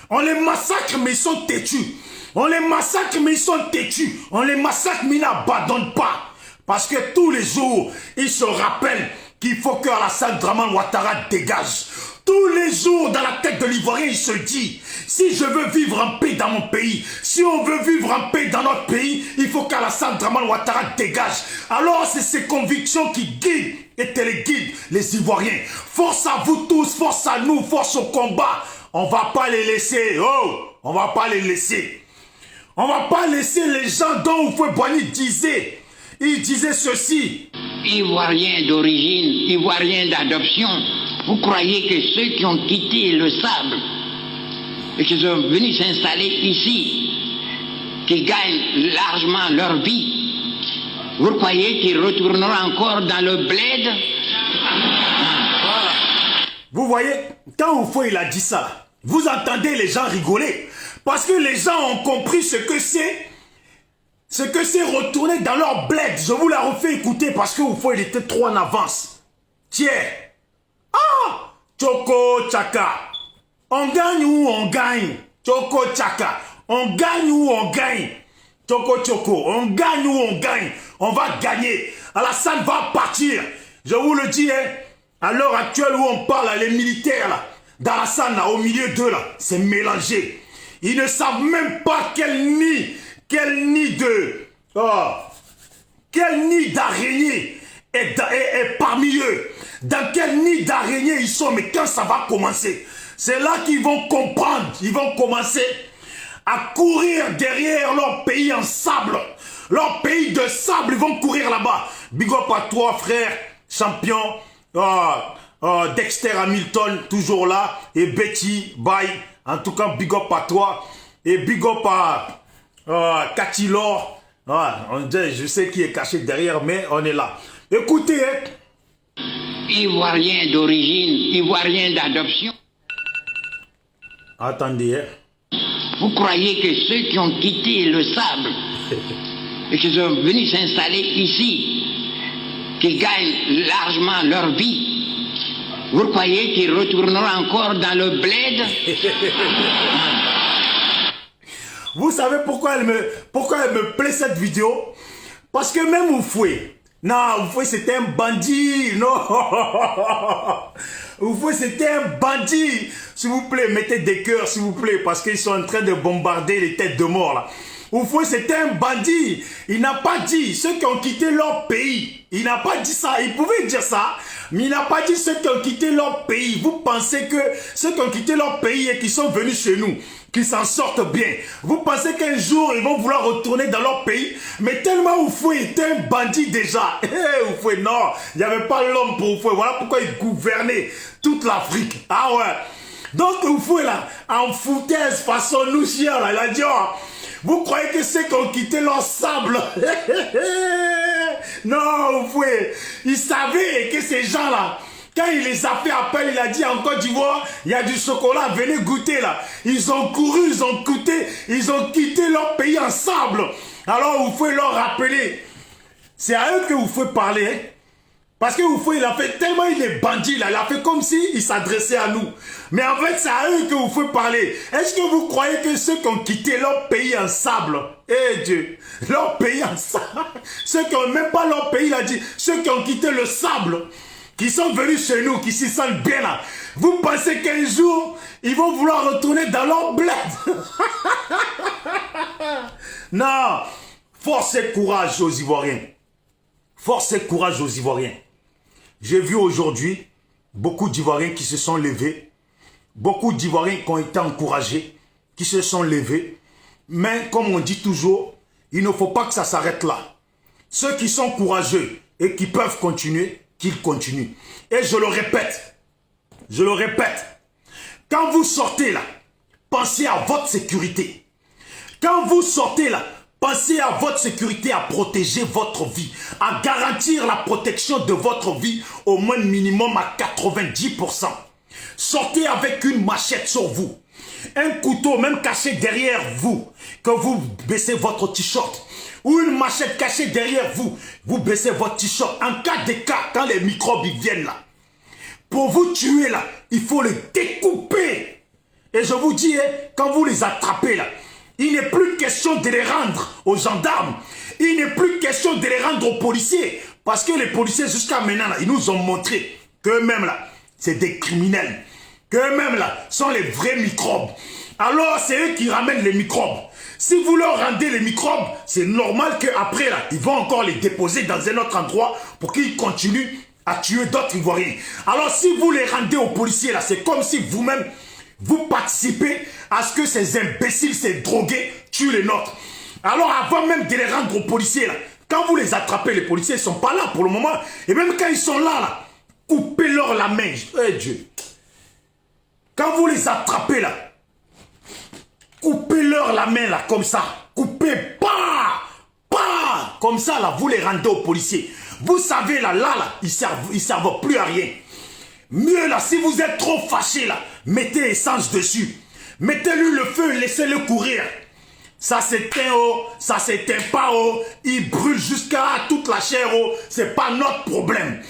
A: On les massacre mais ils sont têtus. On les massacre mais ils sont têtus. On les massacre mais ils n'abandonnent pas. Parce que tous les jours, ils se rappellent qu'il faut que Alassane Dramane Ouattara dégage. Tous les jours, dans la tête de l'Ivoirien, il se dit, si je veux vivre en paix dans mon pays, si on veut vivre en paix dans notre pays, il faut qu'Alassane Dramane Ouattara dégage. Alors, c'est ces convictions qui guident et téléguident les Ivoiriens. Force à vous tous, force à nous, force au combat. On ne va pas les laisser. Oh, on ne va pas les laisser. On ne va pas laisser les gens dont Houphouët-Boigny disait. Il disait ceci.
B: Ivoiriens d'origine, Ivoiriens d'adoption, vous croyez que ceux qui ont quitté le sable et qui sont venus s'installer ici, qui gagnent largement leur vie, vous croyez qu'ils retourneront encore dans le bled?
A: Voilà. Vous voyez, quand Oufou il a dit ça, vous entendez les gens rigoler. Parce que les gens ont compris ce que c'est retourner dans leur bled. Je vous la refais écouter parce que Oufou il était trop en avance. Tiens. Ah! Choco Chaka. On gagne ou on gagne? Choco Chaka. On gagne ou on gagne? Choco Choco. On gagne ou on gagne? On va gagner. Alassane va partir. Je vous le dis, hein, à l'heure actuelle où on parle, les militaires, là, d'Alassane, au milieu d'eux, là, c'est mélangé. Ils ne savent même pas quel nid d'araignée est parmi eux. Dans quel nid d'araignée ils sont, mais quand ça va commencer, c'est là qu'ils vont comprendre. Ils vont commencer à courir derrière leur pays en sable. Leur pays de sable, ils vont courir là-bas. Big up à toi, frère, champion. Dexter Hamilton, toujours là. Et Betty, bye. En tout cas, big up à toi. Et big up à Cathy Laure. Je sais qui est caché derrière, mais on est là. Écoutez, hein.
B: Ivoiriens d'origine, Ivoiriens d'adoption.
A: Attendez, hein.
B: Vous croyez que ceux qui ont quitté le sable et qui sont venus s'installer ici, qui gagnent largement leur vie, vous croyez qu'ils retourneront encore dans le bled?
A: Vous savez pourquoi elle me plaît cette vidéo? Parce que même Oufoué, non, Oufoué c'était un bandit, non. Oufoué c'était un bandit. S'il vous plaît, mettez des cœurs, s'il vous plaît, parce qu'ils sont en train de bombarder les têtes de mort là. Oufoué c'était un bandit. Il n'a pas dit ceux qui ont quitté leur pays. Il n'a pas dit ça. Il pouvait dire ça, mais il n'a pas dit ceux qui ont quitté leur pays. Vous pensez que ceux qui ont quitté leur pays et qui sont venus chez nous, qui s'en sortent bien, vous pensez qu'un jour ils vont vouloir retourner dans leur pays? Mais tellement Oufoué était un bandit déjà. Oufoué, non, il n'y avait pas l'homme pour Oufoué. Voilà pourquoi il gouvernait toute l'Afrique. Ah ouais. Donc Oufoué là, en foutaise façon nous chiens là, il a dit oh, vous croyez que ceux qui ont quitté leur sable? Non, Oufoué, il savait que ces gens-là, quand il les a fait appel, il a dit en Côte d'Ivoire, il y a du chocolat, venez goûter là. Ils ont couru, ils ont goûté, ils ont quitté leur pays en sable. Alors Oufoué leur rappeler. C'est à eux que Oufoué parlait. Parce que Oufoué, il a fait tellement il est bandit là, il a fait comme s'il s'adressait à nous. Mais en fait, c'est à eux que Oufoué parlait. Est-ce que vous croyez que ceux qui ont quitté leur pays en sable, Dieu, leur pays en sable, ceux qui n'ont même pas leur pays, il a dit, ceux qui ont quitté le sable, qui sont venus chez nous, qui s'y sentent bien là, vous pensez qu'un jour, ils vont vouloir retourner dans leur bled? Non, force et courage aux Ivoiriens. Force et courage aux Ivoiriens. J'ai vu aujourd'hui beaucoup d'Ivoiriens qui se sont levés, beaucoup d'Ivoiriens qui ont été encouragés, qui se sont levés. Mais comme on dit toujours, il ne faut pas que ça s'arrête là. Ceux qui sont courageux et qui peuvent continuer, qu'ils continuent. Et je le répète, quand vous sortez là, pensez à votre sécurité. Quand vous sortez là, pensez à votre sécurité, à protéger votre vie, à garantir la protection de votre vie au moins minimum à 90%. Sortez avec une machette sur vous, un couteau même caché derrière vous, que vous baissez votre t-shirt, ou une machette cachée derrière vous, vous baissez votre t-shirt. En cas de cas, quand les microbes ils viennent là, pour vous tuer là, il faut les découper. Et je vous dis, quand vous les attrapez là, il n'est plus question de les rendre aux gendarmes. Il n'est plus question de les rendre aux policiers. Parce que les policiers, jusqu'à maintenant, là, ils nous ont montré qu'eux-mêmes, là, c'est des criminels. Qu'eux-mêmes, là, sont les vrais microbes. Alors, c'est eux qui ramènent les microbes. Si vous leur rendez les microbes, c'est normal qu'après, là, ils vont encore les déposer dans un autre endroit pour qu'ils continuent à tuer d'autres Ivoiriens. Alors, si vous les rendez aux policiers, là, c'est comme si vous-même, vous participez à ce que ces imbéciles, ces drogués, tuent les nôtres. Alors avant même de les rendre aux policiers, là, quand vous les attrapez, les policiers ne sont pas là pour le moment. Et même quand ils sont là, coupez-leur la main. Dieu. Quand vous les attrapez là, coupez-leur la main là, comme ça. Coupez, pas, comme ça là, vous les rendez aux policiers. Vous savez là, ils servent plus à rien. Mieux là, si vous êtes trop fâché là, mettez essence dessus. Mettez-lui le feu, laissez-le courir. Ça s'éteint, ça s'éteint pas, il brûle jusqu'à toute la chair, c'est pas notre problème.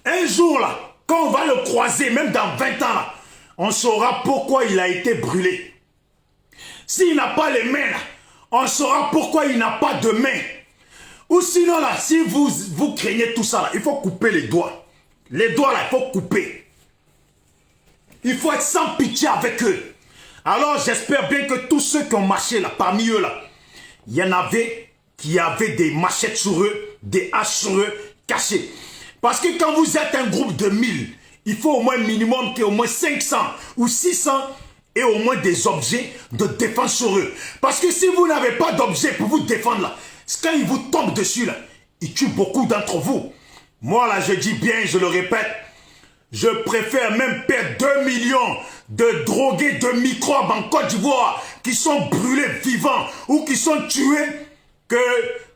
A: Un jour là, quand on va le croiser, même dans 20 ans là, on saura pourquoi il a été brûlé. S'il n'a pas les mains là, on saura pourquoi il n'a pas de mains. Ou sinon là, si vous craignez tout ça là, il faut couper les doigts. Les doigts là, il faut couper. Il faut être sans pitié avec eux. Alors j'espère bien que tous ceux qui ont marché là, parmi eux là, il y en avait qui avaient des machettes sur eux, des haches sur eux, cachées. Parce que quand vous êtes un groupe de 1000, il faut au moins minimum qu'il y ait au moins 500 ou 600 et au moins des objets de défense sur eux. Parce que si vous n'avez pas d'objets pour vous défendre là, quand ils vous tombent dessus là, ils tuent beaucoup d'entre vous. Moi là, je dis bien, je le répète, je préfère même perdre 2 millions de drogués de microbes en Côte d'Ivoire qui sont brûlés vivants ou qui sont tués que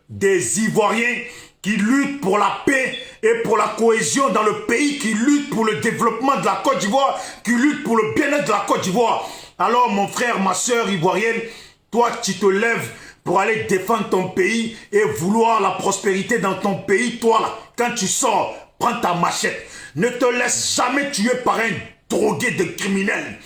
A: des Ivoiriens qui luttent pour la paix et pour la cohésion dans le pays, qui luttent pour le développement de la Côte d'Ivoire, qui luttent pour le bien-être de la Côte d'Ivoire. Alors mon frère, ma soeur ivoirienne, toi tu te lèves pour aller défendre ton pays et vouloir la prospérité dans ton pays, toi là, quand tu sors, prends ta machette. Ne te laisse jamais tuer par un drogué de criminels.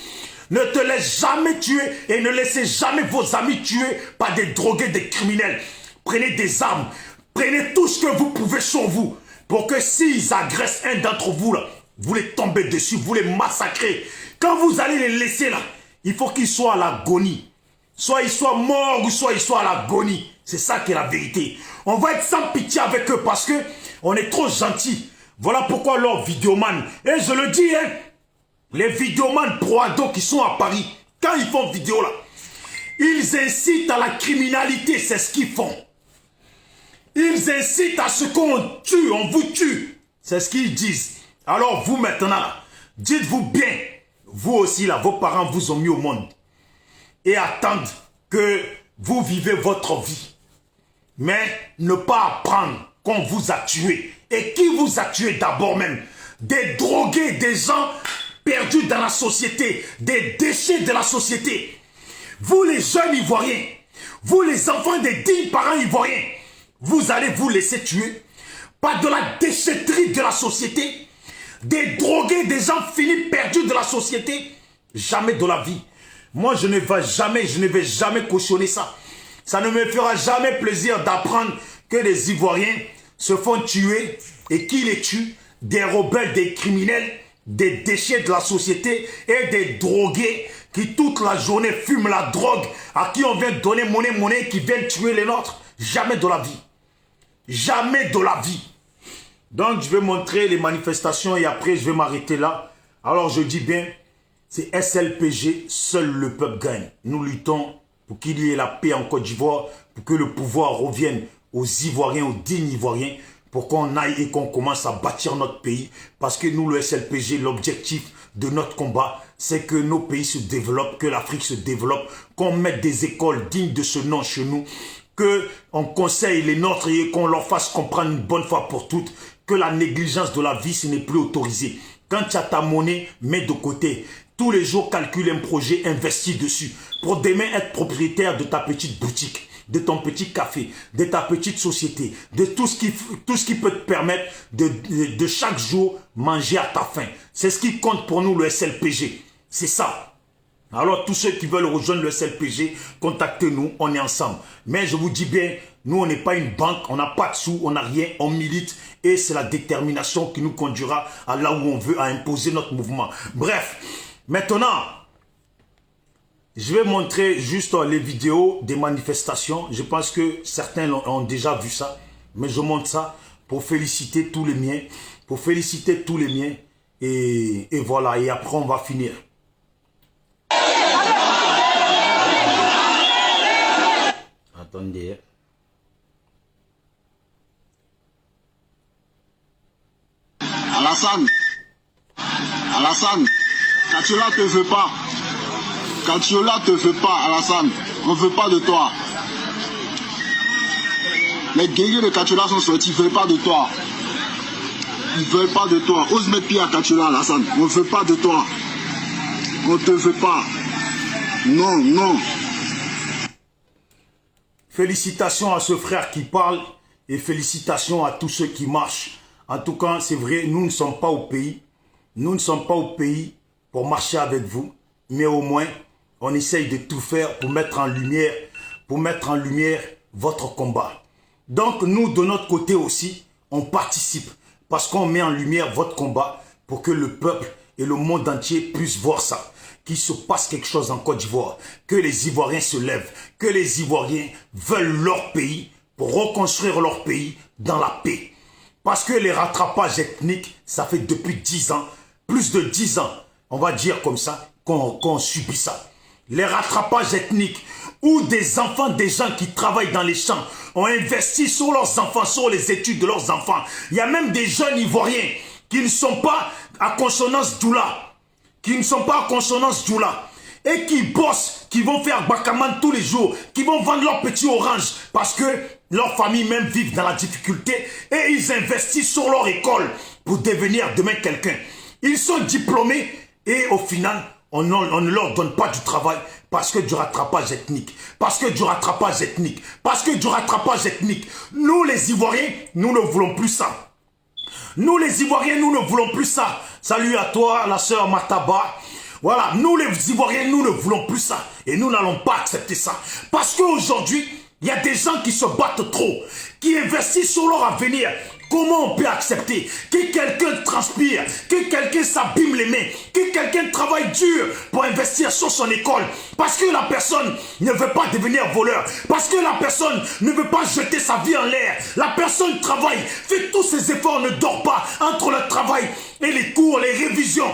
A: Ne te laisse jamais tuer et ne laissez jamais vos amis tuer par des drogués de criminels. Prenez des armes, prenez tout ce que vous pouvez sur vous pour que s'ils agressent un d'entre vous là, vous les tombez dessus, vous les massacrez. Quand vous allez les laisser là, il faut qu'ils soient à l'agonie. Soit ils soient morts ou soit ils soient à l'agonie. C'est ça qui est la vérité. On va être sans pitié avec eux parce que on est trop gentils. Voilà pourquoi leurs vidéomans, et je le dis, hein, les vidéomans pro-ado qui sont à Paris, quand ils font vidéo là, ils incitent à la criminalité, c'est ce qu'ils font. Ils incitent à ce qu'on tue, on vous tue. C'est ce qu'ils disent. Alors vous maintenant là, dites-vous bien, vous aussi là, vos parents vous ont mis au monde. Et attendent que vous vivez votre vie. Mais ne pas apprendre qu'on vous a tué. Et qui vous a tué d'abord même? Des drogués, des gens perdus dans la société, des déchets de la société. Vous les jeunes Ivoiriens, vous les enfants des dignes parents Ivoiriens, vous allez vous laisser tuer pas de la déchetterie de la société, des drogués, des gens finis perdus de la société. Jamais de la vie. Moi, je ne vais jamais cautionner ça. Ça ne me fera jamais plaisir d'apprendre que les Ivoiriens se font tuer et qui les tue, des rebelles, des criminels, des déchets de la société et des drogués qui toute la journée fument la drogue, à qui on vient donner monnaie, qui viennent tuer les nôtres. Jamais de la vie. Jamais de la vie. Donc, je vais montrer les manifestations et après, je vais m'arrêter là. Alors, je dis bien, c'est SLPG, seul le peuple gagne. Nous luttons pour qu'il y ait la paix en Côte d'Ivoire, pour que le pouvoir revienne aux Ivoiriens, aux dignes Ivoiriens, pour qu'on aille et qu'on commence à bâtir notre pays. Parce que nous, le SLPG, l'objectif de notre combat, c'est que nos pays se développent, que l'Afrique se développe, qu'on mette des écoles dignes de ce nom chez nous, qu'on conseille les nôtres et qu'on leur fasse comprendre une bonne fois pour toutes que la négligence de la vie, ce n'est plus autorisé. Quand tu as ta monnaie, mets de côté. Tous les jours, calcule un projet, investis dessus. Pour demain être propriétaire de ta petite boutique, de ton petit café, de ta petite société, de tout ce qui peut te permettre de chaque jour manger à ta faim. C'est ce qui compte pour nous, le SLPG. C'est ça. Alors, tous ceux qui veulent rejoindre le SLPG, contactez-nous, on est ensemble. Mais je vous dis bien, nous, on n'est pas une banque, on n'a pas de sous, on n'a rien, on milite. Et c'est la détermination qui nous conduira à là où on veut, à imposer notre mouvement. Bref, maintenant, je vais montrer juste les vidéos des manifestations. Je pense que certains ont déjà vu ça. Mais je montre ça pour féliciter tous les miens. Et voilà, et après, on va finir. Attendez.
D: Alassane, Katiola te veut pas. Katiola te veut pas, Alassane. On veut pas de toi. Les guerriers de Katiola sont sortis, ils veulent pas de toi. Ils veulent pas de toi. Ose mettre pied à Katiola, Alassane. On veut pas de toi. On te veut pas. Non, non.
A: Félicitations à ce frère qui parle et félicitations à tous ceux qui marchent. En tout cas, c'est vrai, nous ne sommes pas au pays. Nous ne sommes pas au pays pour marcher avec vous. Mais au moins, on essaye de tout faire pour mettre en lumière votre combat. Donc, nous, de notre côté aussi, on participe. Parce qu'on met en lumière votre combat pour que le peuple et le monde entier puissent voir ça. Qu'il se passe quelque chose en Côte d'Ivoire. Que les Ivoiriens se lèvent. Que les Ivoiriens veulent leur pays pour reconstruire leur pays dans la paix. Parce que les rattrapages ethniques, ça fait depuis 10 ans, plus de 10 ans, on va dire comme ça, qu'on subit ça. Les rattrapages ethniques, où des enfants, des gens qui travaillent dans les champs, ont investi sur leurs enfants, sur les études de leurs enfants. Il y a même des jeunes Ivoiriens qui ne sont pas à consonance Djoula, et qui bossent, qui vont faire bakaman tous les jours, qui vont vendre leurs petits oranges parce que leurs familles même vivent dans la difficulté et ils investissent sur leur école pour devenir demain quelqu'un. Ils sont diplômés et au final, on ne leur donne pas du travail parce que du rattrapage ethnique. Nous les Ivoiriens, nous ne voulons plus ça. Salut à toi, la sœur Mataba. Voilà, nous les Ivoiriens, nous ne voulons plus ça. Et nous n'allons pas accepter ça. Parce qu'aujourd'hui, il y a des gens qui se battent trop, qui investissent sur leur avenir. Comment on peut accepter que quelqu'un transpire, que quelqu'un s'abîme les mains, que quelqu'un travaille dur pour investir sur son école? Parce que la personne ne veut pas devenir voleur, parce que la personne ne veut pas jeter sa vie en l'air. La personne travaille, fait tous ses efforts, ne dort pas entre le travail et les cours, les révisions.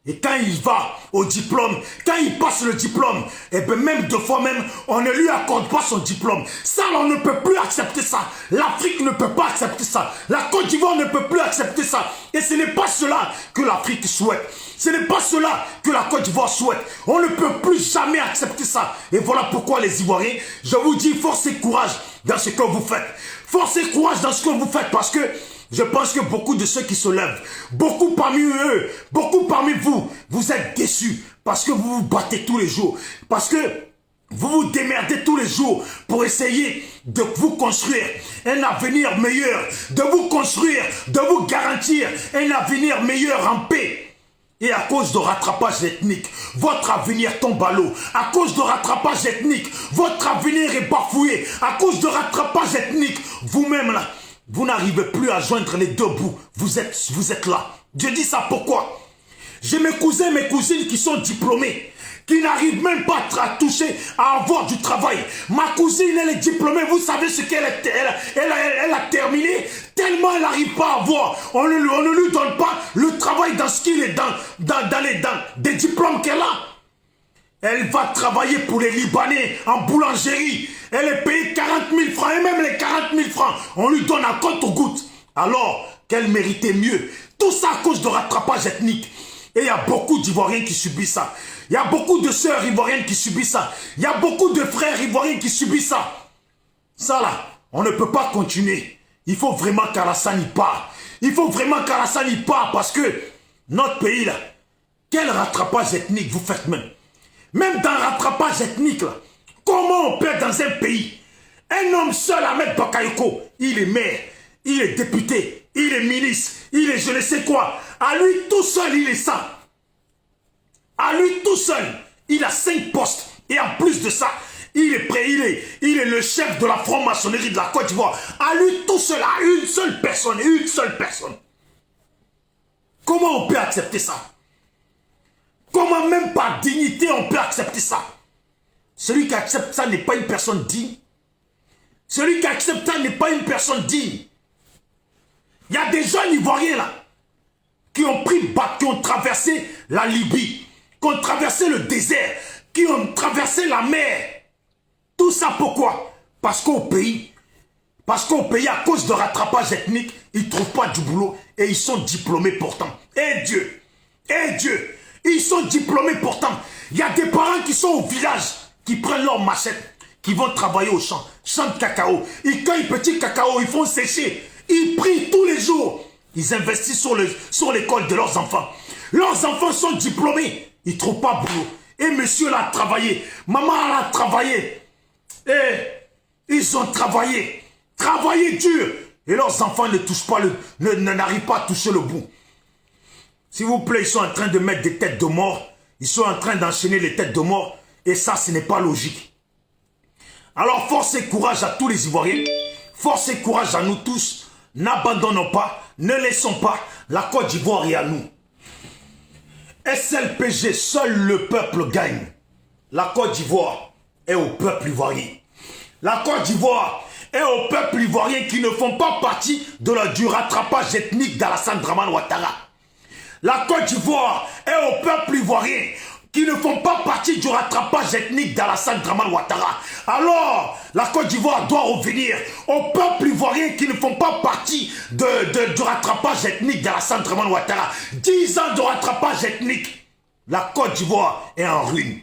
A: Et quand il va au diplôme, quand il passe le diplôme, et bien même 2 fois même, on ne lui accorde pas son diplôme. Ça, on ne peut plus accepter ça. L'Afrique ne peut pas accepter ça. La Côte d'Ivoire ne peut plus accepter ça. Et ce n'est pas cela que l'Afrique souhaite. Ce n'est pas cela que la Côte d'Ivoire souhaite. On ne peut plus jamais accepter ça. Et voilà pourquoi les Ivoiriens, je vous dis, force et courage dans ce que vous faites. Force et courage dans ce que vous faites parce que je pense que beaucoup de ceux qui se lèvent, beaucoup parmi eux, beaucoup parmi vous, vous êtes déçus parce que vous vous battez tous les jours. Parce que Vous vous démerdez tous les jours pour essayer de vous construire un avenir meilleur, de vous construire, de vous garantir un avenir meilleur en paix. Et à cause de rattrapage ethnique, votre avenir tombe à l'eau. À cause de rattrapage ethnique, votre avenir est bafoué. À cause de rattrapage ethnique, vous-même là, vous n'arrivez plus à joindre les deux bouts. Vous êtes là. Je dis ça pourquoi? J'ai mes cousins, mes cousines qui sont diplômés, qui n'arrivent même pas à toucher, à avoir du travail. Ma cousine, elle est diplômée, vous savez ce qu'elle a terminé, tellement elle n'arrive pas à avoir. On ne lui donne pas le travail dans ce qu'il est dans des diplômes qu'elle a. Elle va travailler pour les Libanais en boulangerie. Elle est payée 40 000 francs, et même les 40 000 francs, on lui donne un compte aux gouttes. Alors qu'elle méritait mieux. Tout ça à cause de rattrapage ethnique. Et il y a beaucoup d'Ivoiriens qui subissent ça. Il y a beaucoup de sœurs ivoiriennes qui subissent ça. Il y a beaucoup de frères ivoiriens qui subissent ça. Ça là, on ne peut pas continuer. Il faut vraiment qu'Alassane y part. Il faut vraiment qu'Alassane y part parce que notre pays là, quel rattrapage ethnique vous faites même? Même dans le rattrapage ethnique là, comment on peut dans un pays? Un homme seul, Ahmed Bakayoko, il est maire, il est député, il est ministre, il est je ne sais quoi. À lui tout seul, il est ça. À lui tout seul, il a 5 postes. Et en plus de ça, il est le chef de la franc-maçonnerie de la Côte d'Ivoire. À lui tout seul, à une seule personne. Comment on peut accepter ça? Comment même par dignité on peut accepter ça? Celui qui accepte ça n'est pas une personne digne. Celui qui accepte ça n'est pas une personne digne. Il y a des jeunes Ivoiriens là qui ont qui ont traversé la Libye, qui ont traversé le désert, qui ont traversé la mer. Tout ça pourquoi? Parce qu'au pays, à cause de rattrapage ethnique, ils ne trouvent pas du boulot et ils sont diplômés pourtant. Eh Dieu, ils sont diplômés pourtant. Il y a des parents qui sont au village, qui prennent leur machette, qui vont travailler au champ de cacao. Ils cueillent petit cacao, ils font sécher. Ils prient tous les jours. Ils investissent sur l'école de leurs enfants. Leurs enfants sont diplômés. Ils ne trouvent pas boulot. Et monsieur l'a travaillé. Maman a travaillé. Et ils ont travaillé. Travaillé dur. Et leurs enfants ne touchent pas n'arrivent pas à toucher le bout. S'il vous plaît, ils sont en train de mettre des têtes de mort. Ils sont en train d'enchaîner les têtes de mort. Et ça, ce n'est pas logique. Alors, force et courage à tous les Ivoiriens. Force et courage à nous tous. N'abandonnons pas, ne laissons pas, la Côte d'Ivoire est à nous. SLPG, seul le peuple gagne. La Côte d'Ivoire est au peuple ivoirien. La Côte d'Ivoire est au peuple ivoirien qui ne font pas partie du rattrapage ethnique d'Alassane Dramane Ouattara. La Côte d'Ivoire est au peuple ivoirien qui ne font pas partie du rattrapage ethnique d'Alassane Dramane Ouattara. Alors, la Côte d'Ivoire doit revenir au peuple ivoirien qui ne font pas partie du rattrapage ethnique d'Alassane Dramane Ouattara. 10 ans de rattrapage ethnique. La Côte d'Ivoire est en ruine.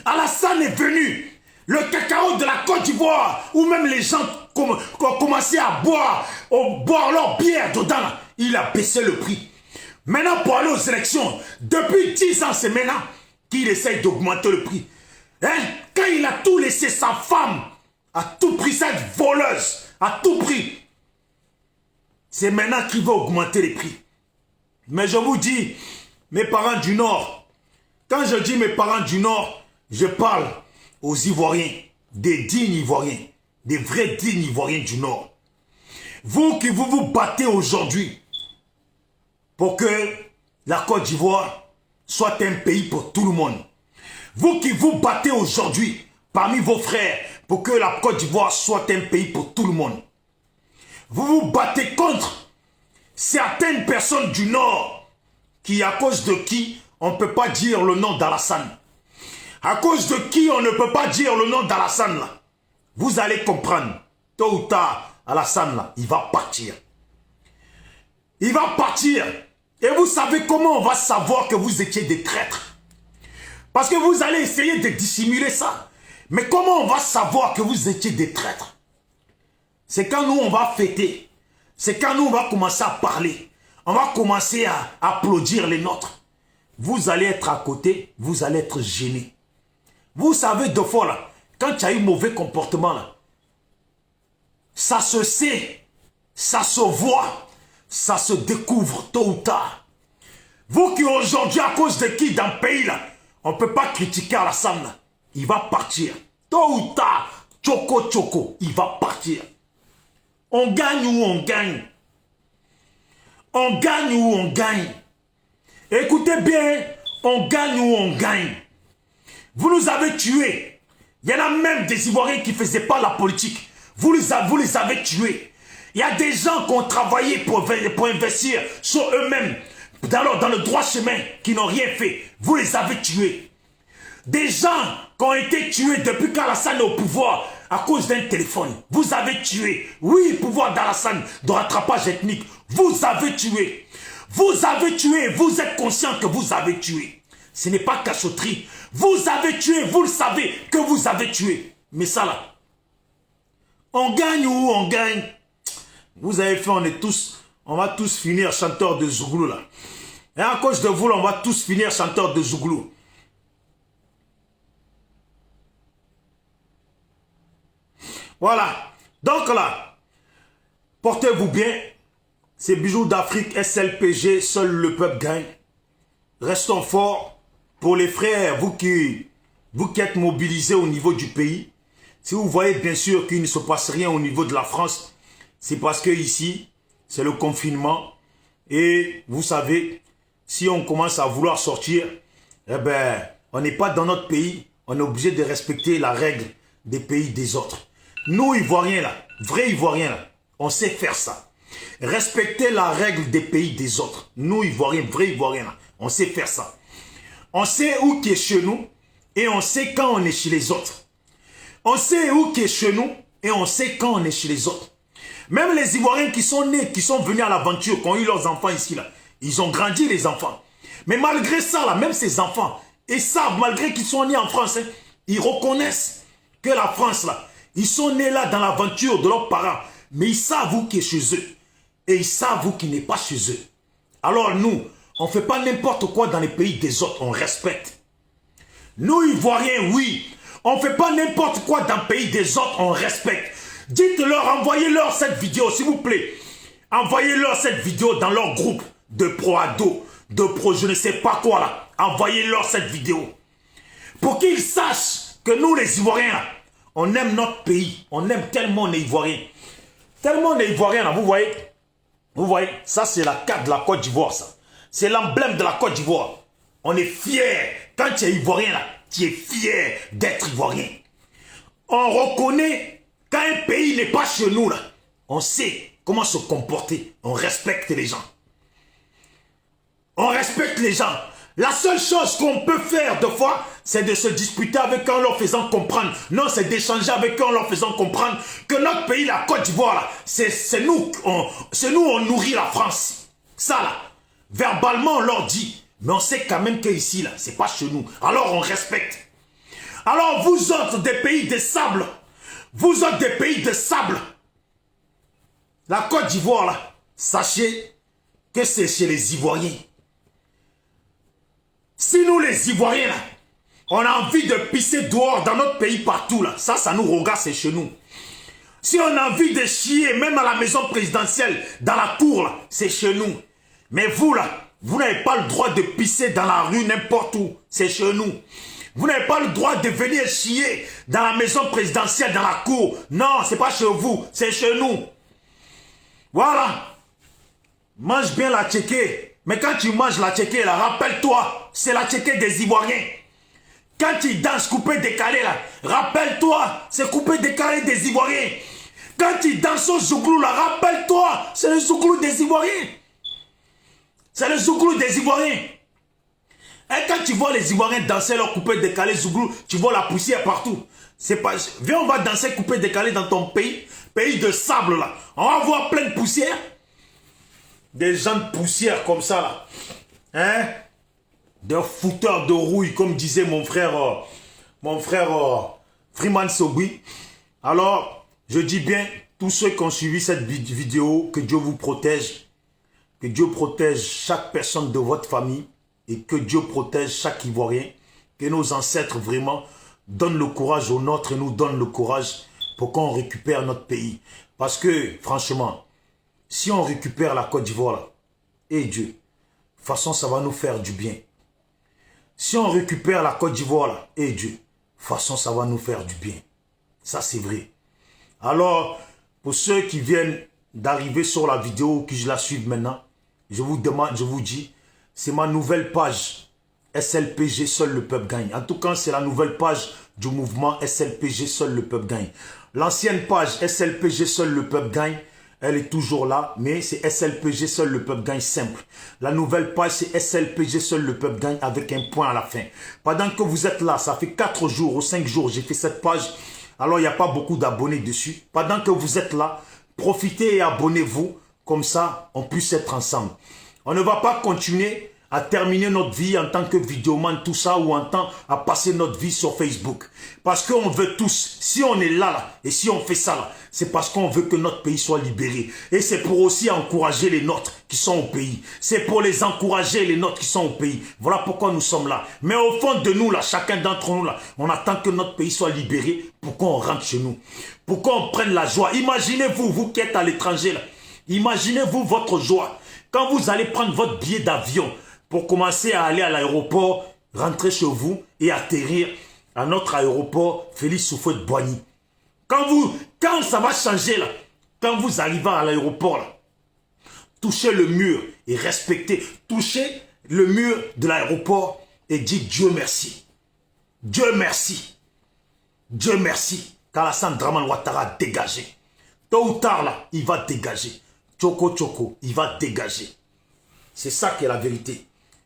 A: Alassane est venu. Le cacao de la Côte d'Ivoire, où même les gens ont commencé à boire leur bière dedans, il a baissé le prix. Maintenant, pour aller aux élections, depuis 10 ans, c'est maintenant qu'il essaye d'augmenter le prix. Hein? Quand il a tout laissé, sa femme, à tout prix, cette voleuse, à tout prix, c'est maintenant qu'il veut augmenter les prix. Mais je vous dis, mes parents du Nord, quand je dis mes parents du Nord, je parle aux Ivoiriens, des dignes Ivoiriens, des vrais dignes Ivoiriens du Nord. Vous qui vous battez aujourd'hui pour que la Côte d'Ivoire soit un pays pour tout le monde. Vous qui vous battez aujourd'hui parmi vos frères pour que la Côte d'Ivoire soit un pays pour tout le monde. Vous vous battez contre certaines personnes du Nord qui, à cause de qui on ne peut pas dire le nom d'Alassane. À cause de qui on ne peut pas dire le nom d'Alassane là. Vous allez comprendre, tôt ou tard, Alassane là, il va partir. Il va partir. Et vous savez comment on va savoir que vous étiez des traîtres? Parce que vous allez essayer de dissimuler ça. Mais comment on va savoir que vous étiez des traîtres? C'est quand nous, on va fêter. C'est quand nous, on va commencer à parler. On va commencer à applaudir les nôtres. Vous allez être à côté, vous allez être gênés. Vous savez, deux fois là, quand tu as eu mauvais comportement là, ça se sait, ça se voit, ça se découvre tôt ou tard. Vous qui aujourd'hui, à cause de qui dans le pays là, on ne peut pas critiquer Alassane là, il va partir. Tôt ou tard, Tchoko, il va partir. On gagne ou on gagne. On gagne ou on gagne. Écoutez bien, on gagne ou on gagne. Vous nous avez tués. Il y en a même des Ivoiriens qui ne faisaient pas la politique. Vous les avez tués. Il y a des gens qui ont travaillé pour investir sur eux-mêmes dans le droit chemin, qui n'ont rien fait. Vous les avez tués. Des gens qui ont été tués depuis qu'Alassane est au pouvoir à cause d'un téléphone. Vous avez tué. Oui, pouvoir d'Alassane, de rattrapage ethnique. Vous avez tué. Vous avez tué. Vous êtes conscient que vous avez tué. Ce n'est pas cachotterie. Vous avez tué. Vous le savez que vous avez tué. Mais ça là, on gagne ou on gagne. Vous avez fait, on va tous finir chanteur de Zouglou là. Et à cause de vous, là, on va tous finir chanteur de Zouglou. Voilà. Donc là, portez-vous bien. C'est Bijoux d'Afrique, SLPG, seul le peuple gagne. Restons forts. Pour les frères, vous qui êtes mobilisés au niveau du pays, si vous voyez bien sûr qu'il ne se passe rien au niveau de la France, c'est parce que ici, c'est le confinement. Et vous savez, si on commence à vouloir sortir, eh ben, on n'est pas dans notre pays. On est obligé de respecter la règle des pays des autres. Nous, Ivoiriens, là, vrais Ivoiriens, là, on sait faire ça. Respecter la règle des pays des autres. Nous, Ivoiriens, vrais Ivoiriens, là, on sait faire ça. On sait où qui est chez nous et on sait quand on est chez les autres. On sait où qui est chez nous et on sait quand on est chez les autres. Même les Ivoiriens qui sont nés, qui sont venus à l'aventure, qui ont eu leurs enfants ici, là, ils ont grandi les enfants. Mais malgré ça, là, même ces enfants, ils savent, malgré qu'ils sont nés en France, hein, ils reconnaissent que la France, là, ils sont nés là dans l'aventure de leurs parents. Mais ils savent où qui est chez eux. Et ils savent où qui n'est pas chez eux. Alors nous, on ne fait pas n'importe quoi dans les pays des autres, on respecte. Nous, Ivoiriens, oui, on ne fait pas n'importe quoi dans le pays des autres, on respecte. Dites-leur, envoyez-leur cette vidéo, s'il vous plaît. Envoyez-leur cette vidéo dans leur groupe de pro-ado, de pro je ne sais pas quoi là. Envoyez-leur cette vidéo. Pour qu'ils sachent que nous, les Ivoiriens, là, on aime notre pays. On aime tellement les Ivoiriens. Tellement les Ivoiriens, là, vous voyez, ça c'est la carte de la Côte d'Ivoire, ça. C'est l'emblème de la Côte d'Ivoire. On est fiers. Quand tu es Ivoirien, là, tu es fier d'être Ivoirien. On reconnaît quand un pays n'est pas chez nous, là. On sait comment se comporter. On respecte les gens. On respecte les gens. La seule chose qu'on peut faire deux fois, c'est de se disputer avec eux en leur faisant comprendre. Non, c'est d'échanger avec eux en leur faisant comprendre que notre pays, la Côte d'Ivoire, là, c'est nous, on nourrit la France. Ça, là, verbalement, on leur dit. Mais on sait quand même qu'ici, là, c'est pas chez nous. Alors, on respecte. Alors, vous autres des pays de sable, vous autres des pays de sable, la Côte d'Ivoire, là, sachez que c'est chez les Ivoiriens. Si nous, les Ivoiriens, là, on a envie de pisser dehors dans notre pays partout, là, ça nous regarde, c'est chez nous. Si on a envie de chier, même à la maison présidentielle, dans la cour, là, c'est chez nous. Mais vous, là, vous n'avez pas le droit de pisser dans la rue n'importe où, c'est chez nous. Vous n'avez pas le droit de venir chier dans la maison présidentielle, dans la cour. Non, c'est pas chez vous, c'est chez nous. Voilà. Mange bien la tchéké. Mais quand tu manges la tchéké, là, rappelle-toi, c'est la tchéké des Ivoiriens. Quand tu danses coupé décalé, là, rappelle-toi, c'est coupé décalé des Ivoiriens. Quand tu danses au Zouglou, là, rappelle-toi, c'est le Zouglou des Ivoiriens. C'est le Zouglou des Ivoiriens. Et quand tu vois les Ivoiriens danser leur coupé décalé Zouglou, tu vois la poussière partout. C'est pas... Viens, on va danser coupé décalé dans ton pays, pays de sable, là. On va voir plein de poussière. Des gens de poussière comme ça, là. Hein? Des fouteurs de rouille, comme disait mon frère Freeman Sogui. Alors, je dis bien, tous ceux qui ont suivi cette vidéo, que Dieu vous protège. Que Dieu protège chaque personne de votre famille. Et que Dieu protège chaque Ivoirien. Que nos ancêtres, vraiment, donne le courage aux nôtres et nous donne le courage pour qu'on récupère notre pays. Parce que, franchement, si on récupère la Côte d'Ivoire, et Dieu, de toute façon, ça va nous faire du bien. Si on récupère la Côte d'Ivoire, et Dieu, de toute façon, ça va nous faire du bien. Ça, c'est vrai. Alors, pour ceux qui viennent d'arriver sur la vidéo, qui je la suivent maintenant, je vous demande, je vous dis, c'est ma nouvelle page SLPG, seul le peuple gagne. En tout cas, c'est la nouvelle page du mouvement SLPG, seul le peuple gagne. L'ancienne page SLPG, seul le peuple gagne, elle est toujours là, mais c'est SLPG, seul le peuple gagne simple. La nouvelle page, c'est SLPG, seul le peuple gagne avec un point à la fin. Pendant que vous êtes là, ça fait 4 jours ou 5 jours, j'ai fait cette page. Alors, il n'y a pas beaucoup d'abonnés dessus. Pendant que vous êtes là, profitez et abonnez-vous. Comme ça, on puisse être ensemble. On ne va pas continuer à terminer notre vie en tant que vidéoman, tout ça, ou en tant à passer notre vie sur Facebook. Parce qu'on veut tous, si on est là, et si on fait ça là, c'est parce qu'on veut que notre pays soit libéré. Et c'est pour aussi encourager les nôtres qui sont au pays. C'est pour les encourager, les nôtres qui sont au pays. Voilà pourquoi nous sommes là. Mais au fond de nous, là, chacun d'entre nous, là, on attend que notre pays soit libéré pour qu'on rentre chez nous. Pour qu'on prenne la joie. Imaginez-vous, vous qui êtes à l'étranger, là. Imaginez-vous votre joie. Quand vous allez prendre votre billet d'avion pour commencer à aller à l'aéroport, rentrer chez vous et atterrir à notre aéroport Félix Houphouët-Boigny. Quand ça va changer là, quand vous arrivez à l'aéroport là, touchez le mur et respectez, touchez le mur de l'aéroport et dites Dieu merci. Dieu merci. Dieu merci. qu'Alassane Dramane Ouattara a dégagé. Tôt ou tard là, il va dégager. Tchoko Tchoko, il va dégager. C'est ça qui est la vérité.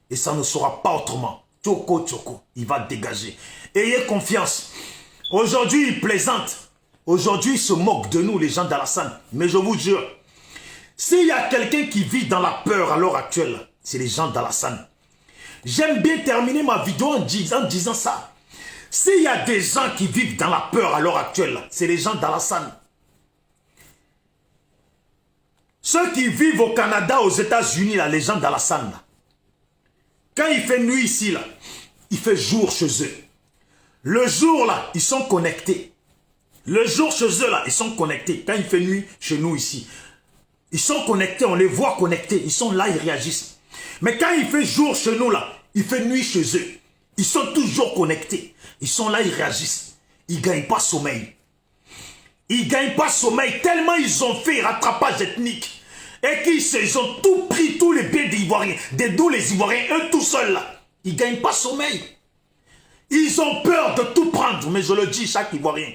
A: Et ça ne sera pas autrement. Tchoko Tchoko, il va dégager. Ayez confiance. Aujourd'hui, il plaisante. Aujourd'hui, il se moque de nous, les gens d'Alassane. Mais je vous jure, s'il y a quelqu'un qui vit dans la peur à l'heure actuelle, c'est les gens d'Alassane. J'aime bien terminer ma vidéo en disant ça. S'il y a des gens qui vivent dans la peur à l'heure actuelle, c'est les gens d'Alassane. Ceux qui vivent au Canada, aux États-Unis, les gens d'Alassane, quand il fait nuit ici, là, il fait jour chez eux. Le jour, là, ils sont connectés. Le jour, chez eux, là, ils sont connectés. Quand il fait nuit, chez nous, ici, ils sont connectés, on les voit connectés. Ils sont là, ils réagissent. Mais quand il fait jour chez nous, là, il fait nuit chez eux. Ils sont toujours connectés. Ils sont là, ils réagissent. Ils ne gagnent pas sommeil. Ils ne gagnent pas sommeil tellement ils ont fait rattrapage ethnique. Et qu'ils ont tout pris, tous les biens des Ivoiriens. D'où les Ivoiriens, eux tout seuls là. Ils ne gagnent pas sommeil. Ils ont peur de tout prendre. Mais je le dis, chaque Ivoirien.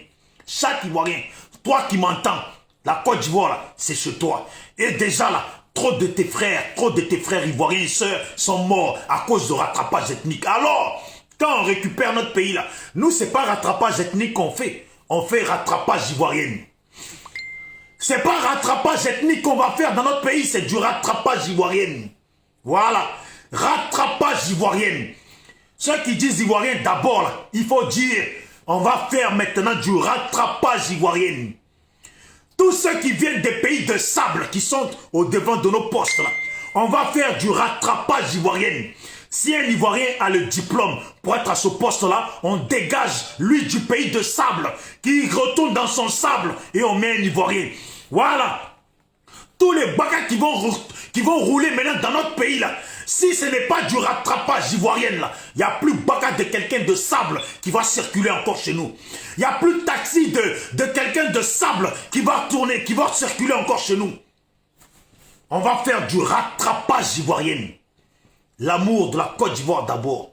A: Chaque Ivoirien. Toi qui m'entends, la Côte d'Ivoire, c'est chez toi. Et déjà là, trop de tes frères ivoiriens et sœurs sont morts à cause de rattrapage ethnique. Alors, quand on récupère notre pays là, nous, c'est pas rattrapage ethnique qu'on fait. On fait rattrapage ivoirien. C'est pas rattrapage ethnique qu'on va faire dans notre pays, c'est du rattrapage ivoirien. Voilà. Rattrapage ivoirien. Ceux qui disent ivoirien, d'abord, là, il faut dire, on va faire maintenant du rattrapage ivoirien. Tous ceux qui viennent des pays de sable, qui sont au devant de nos postes, là, on va faire du rattrapage ivoirien. Si un Ivoirien a le diplôme pour être à ce poste-là, on dégage lui du pays de sable, qui retourne dans son sable et on met un Ivoirien. Voilà. Tous les bagarres qui vont rouler maintenant dans notre pays, là, si ce n'est pas du rattrapage ivoirien, là, il n'y a plus bagarre de quelqu'un de sable qui va circuler encore chez nous. Il n'y a plus de taxi de quelqu'un de sable qui va tourner, qui va circuler encore chez nous. On va faire du rattrapage ivoirien. L'amour de la Côte d'Ivoire d'abord.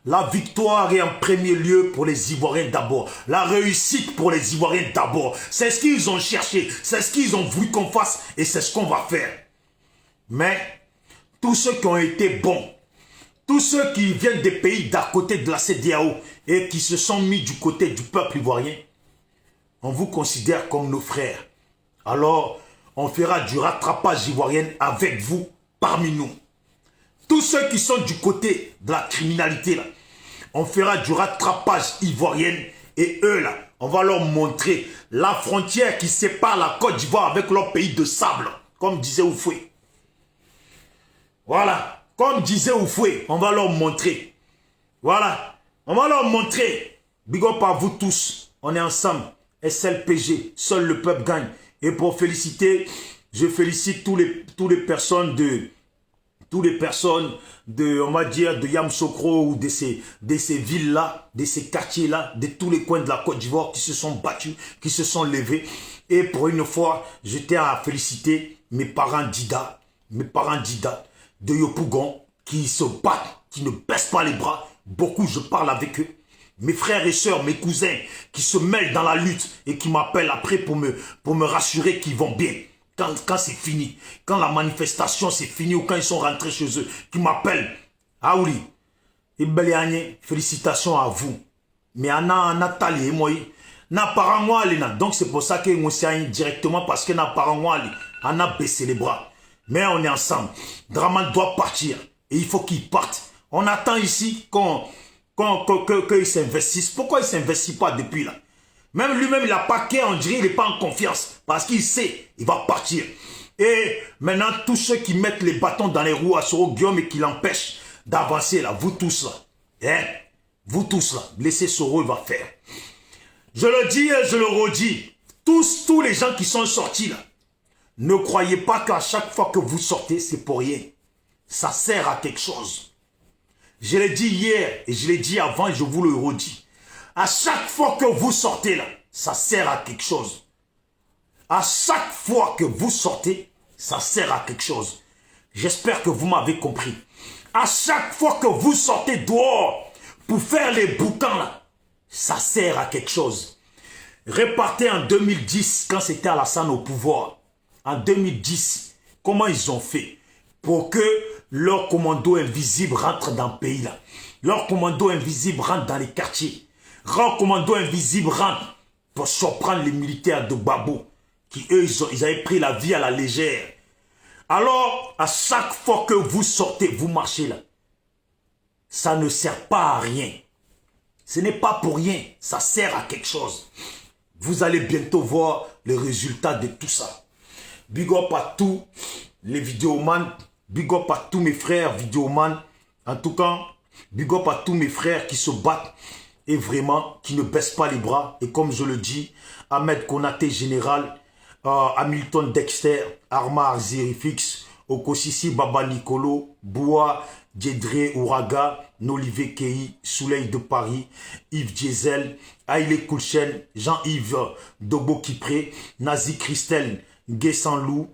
A: La victoire est en premier lieu pour les Ivoiriens d'abord. La réussite pour les Ivoiriens d'abord. C'est ce qu'ils ont cherché. C'est ce qu'ils ont voulu qu'on fasse. Et c'est ce qu'on va faire. Mais tous ceux qui ont été bons, tous ceux qui viennent des pays d'à côté de la CEDEAO et qui se sont mis du côté du peuple ivoirien, on vous considère comme nos frères. Alors, on fera du rattrapage ivoirien avec vous, parmi nous. Tous ceux qui sont du côté de la criminalité, là, on fera du rattrapage ivoirien et eux, là, on va leur montrer la frontière qui sépare la Côte d'Ivoire avec leur pays de sable, comme disait Oufoué. Voilà, comme disait Oufoué, on va leur montrer. Voilà, on va leur montrer Big up à vous tous. On est ensemble. SLPG, seul le peuple gagne. Et pour féliciter, je félicite tous les personnes on va dire, de Yamoussoukro ou de ces villes-là, de ces quartiers-là, de tous les coins de la Côte d'Ivoire qui se sont battus, qui se sont levés. Et pour une fois, je tiens à féliciter mes parents d'Ida, de Yopougon, qui se battent, qui ne baissent pas les bras. Beaucoup, je parle avec eux. Mes frères et sœurs, mes cousins, qui se mêlent dans la lutte et qui m'appellent après pour me rassurer qu'ils vont bien. Quand c'est fini, quand la manifestation c'est fini ou quand ils sont rentrés chez eux, qui m'appellent. Ah oui, et félicitations à vous. Mais Nathalie et moi, n'a pas moi donc c'est pour ça que nous sommes directement parce que n'a pas moi on a baissé les bras. Mais on est ensemble. Draman doit partir et il faut qu'il parte. On attend ici qu'il s'investisse. Pourquoi il ne s'investit pas depuis là? Même lui-même, il a pas qu'à, on dirait, il n'est pas en confiance. Parce qu'il sait, il va partir. Et maintenant, tous ceux qui mettent les bâtons dans les roues à Soro Guillaume et qui l'empêchent d'avancer là, vous tous là, vous tous là, laissez Soro, il va faire. Je le dis et je le redis, tous les gens qui sont sortis là, ne croyez pas qu'à chaque fois que vous sortez, c'est pour rien. Ça sert à quelque chose. Je l'ai dit hier et je l'ai dit avant et je vous le redis. À chaque fois que vous sortez là, ça sert à quelque chose. À chaque fois que vous sortez, ça sert à quelque chose. J'espère que vous m'avez compris. À chaque fois que vous sortez dehors pour faire les boucans là, ça sert à quelque chose. Repartez en 2010 quand c'était Alassane au pouvoir. En 2010, comment ils ont fait pour que leur commando invisible rentre dans le pays là. Leur commando invisible rentre dans les quartiers. Leur commando invisible rentre pour surprendre les militaires de Babo qui eux ils avaient pris la vie à la légère. Alors à chaque fois que vous sortez, vous marchez là, ça ne sert pas à rien. Ce n'est pas pour rien, ça sert à quelque chose. Vous allez bientôt voir le résultat de tout ça. Big up à tous les vidéomans, big up à tous mes frères vidéomans. En tout cas, big up à tous mes frères qui se battent et vraiment qui ne baissent pas les bras. Et comme je le dis, Ahmed Konaté général, Hamilton Dexter, Arma Arzirifix, Okosisi Baba Nicolo, Boua, Djedre Ouraga, Nolivé Kei, Soleil de Paris, Yves Diesel, Aïlé Koulchen, Jean-Yves Dobo Kipré, Nazi Christelle, Guessanlou,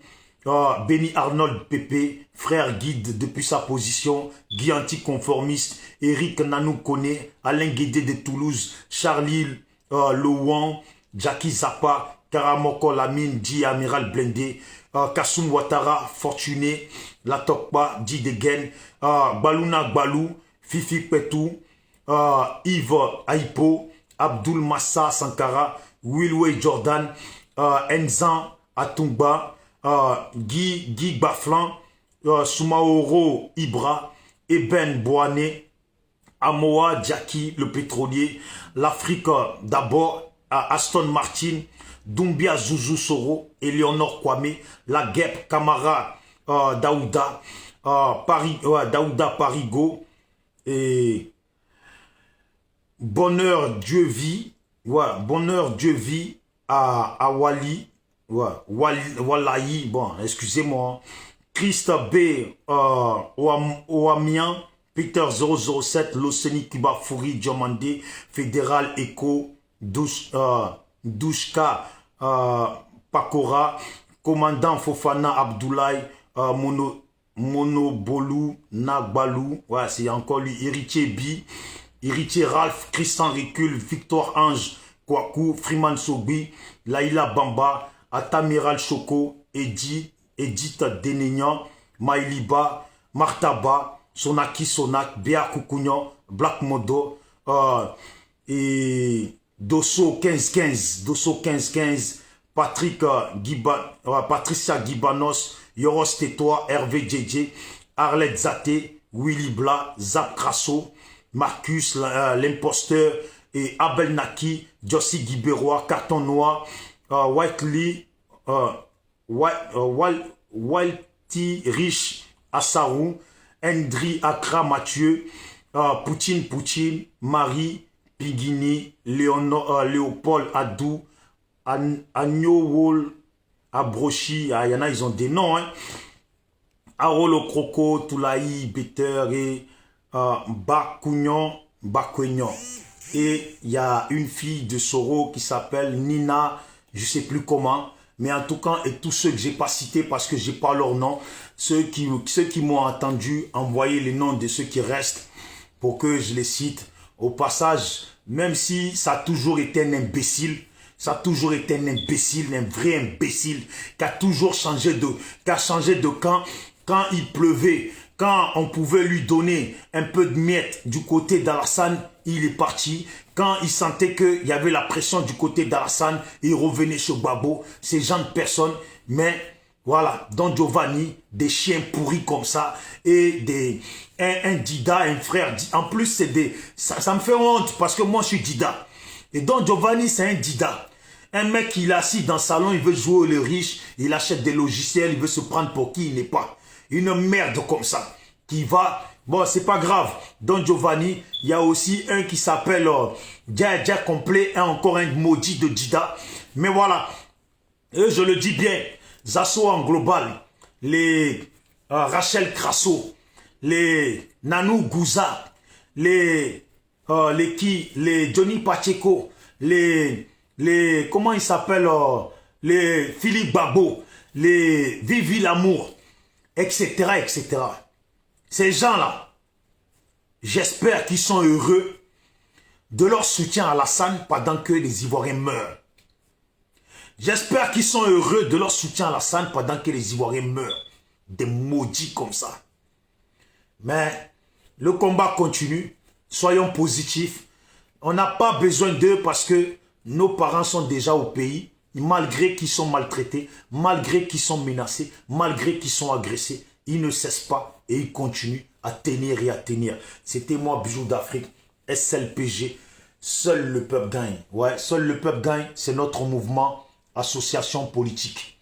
A: Benny Arnold Pépé, frère guide depuis sa position, Guy anticonformiste, Eric Nanou Kone, Alain Guédé de Toulouse, Charlie Louan, Jackie Zappa, Karamoko Lamine, Di Amiral Blindé, Kassoum Ouattara, Fortuné, Latokpa, Di Degen, Balouna Balou, Fifi Petou, Yves Aipo, Abdul Massa Sankara, Wilway Jordan, Enzan Atumba, Guy Baflan, Soumaoro Ibra, Eben Boané, Amoa Jackie, le pétrolier, l'Afrique d'abord, Aston Martin, Doumbia Zouzou Soro, Eleonore Kwame, La Guêpe, Kamara Daouda, Daouda Parigo, et Bonheur Dieu vit, Bonheur Dieu vit à Wali, Walaï, bon, excusez-moi, Christa B, Oamian, Peter 007, Loseni Kiba Fouri, Diomandé, Fédéral Eco, Douchka, Pakora, Commandant Fofana Abdoulaye, Monobolou, Nagbalou, ouais, c'est encore lui, Héritier B, Héritier Ralph, Christian Ricule, Victor Ange, Kwaku, Freeman Sobi, Laïla Bamba, Atamiral Choco, Edith Denignan, Maïliba, Martaba, Sonaki Sonak, Béa Koukounian, Black Modo, et Dosso 1515, Patricia Gibanos, Yoros Tétois, Hervé Djedje, Arlette Zaté, Willy Bla, Zap Crasso, Marcus l'imposteur, et Abel Naki, Jossi Guibérois, Carton Noir, Whiteley, Walty Rich, Assarou, Endri Akra Mathieu, Poutine, Marie, Pigini, Léopold Adou, Agnowol, Abrochi, il y en a, ils ont des noms, hein. Arolo Croco, Toulaï, Beter et Bakugnon. Et il y a une fille de Soro qui s'appelle Nina, je ne sais plus comment. Mais en tout cas, et tous ceux que je n'ai pas cités parce que je n'ai pas leur nom, ceux qui m'ont entendu, envoyer les noms de ceux qui restent pour que je les cite. Au passage, même si ça a toujours été un imbécile, ça a toujours été un imbécile, un vrai imbécile, qui a toujours changé de camp quand il pleuvait, quand on pouvait lui donner un peu de miettes du côté d'Alassane, il est parti. Quand il sentait qu'il y avait la pression du côté d'Alassane, il revenait sur Gbagbo. Ces gens de personnes, mais voilà, Don Giovanni, des chiens pourris comme ça, et un Dida, un frère. En plus, ça me fait honte parce que moi, je suis Dida. Et Don Giovanni, c'est un Dida. Un mec qui est assis dans le salon, il veut jouer le riche, il achète des logiciels, il veut se prendre pour qui il n'est pas. Une merde comme ça, qui va... Bon, c'est pas grave. Don Giovanni, il y a aussi un qui s'appelle Dia Complet, encore un maudit de Dida. Mais voilà, et je le dis bien, Zasso en global, les Rachel Crasso, les Nanou Gouza, les Johnny Pacheco, les comment il s'appelle, les Philippe Babo, les Vivi Lamour, etc., etc. Ces gens-là, j'espère qu'ils sont heureux de leur soutien à Alassane pendant que les Ivoiriens meurent. J'espère qu'ils sont heureux de leur soutien à Alassane pendant que les Ivoiriens meurent. Des maudits comme ça. Mais le combat continue. Soyons positifs. On n'a pas besoin d'eux parce que nos parents sont déjà au pays. Malgré qu'ils sont maltraités, malgré qu'ils sont menacés, malgré qu'ils sont agressés, ils ne cessent pas et ils continuent à tenir et à tenir. C'était moi, Bijou d'Afrique, SLPG, seul le peuple gagne. Ouais, seul le peuple gagne, c'est notre mouvement association politique.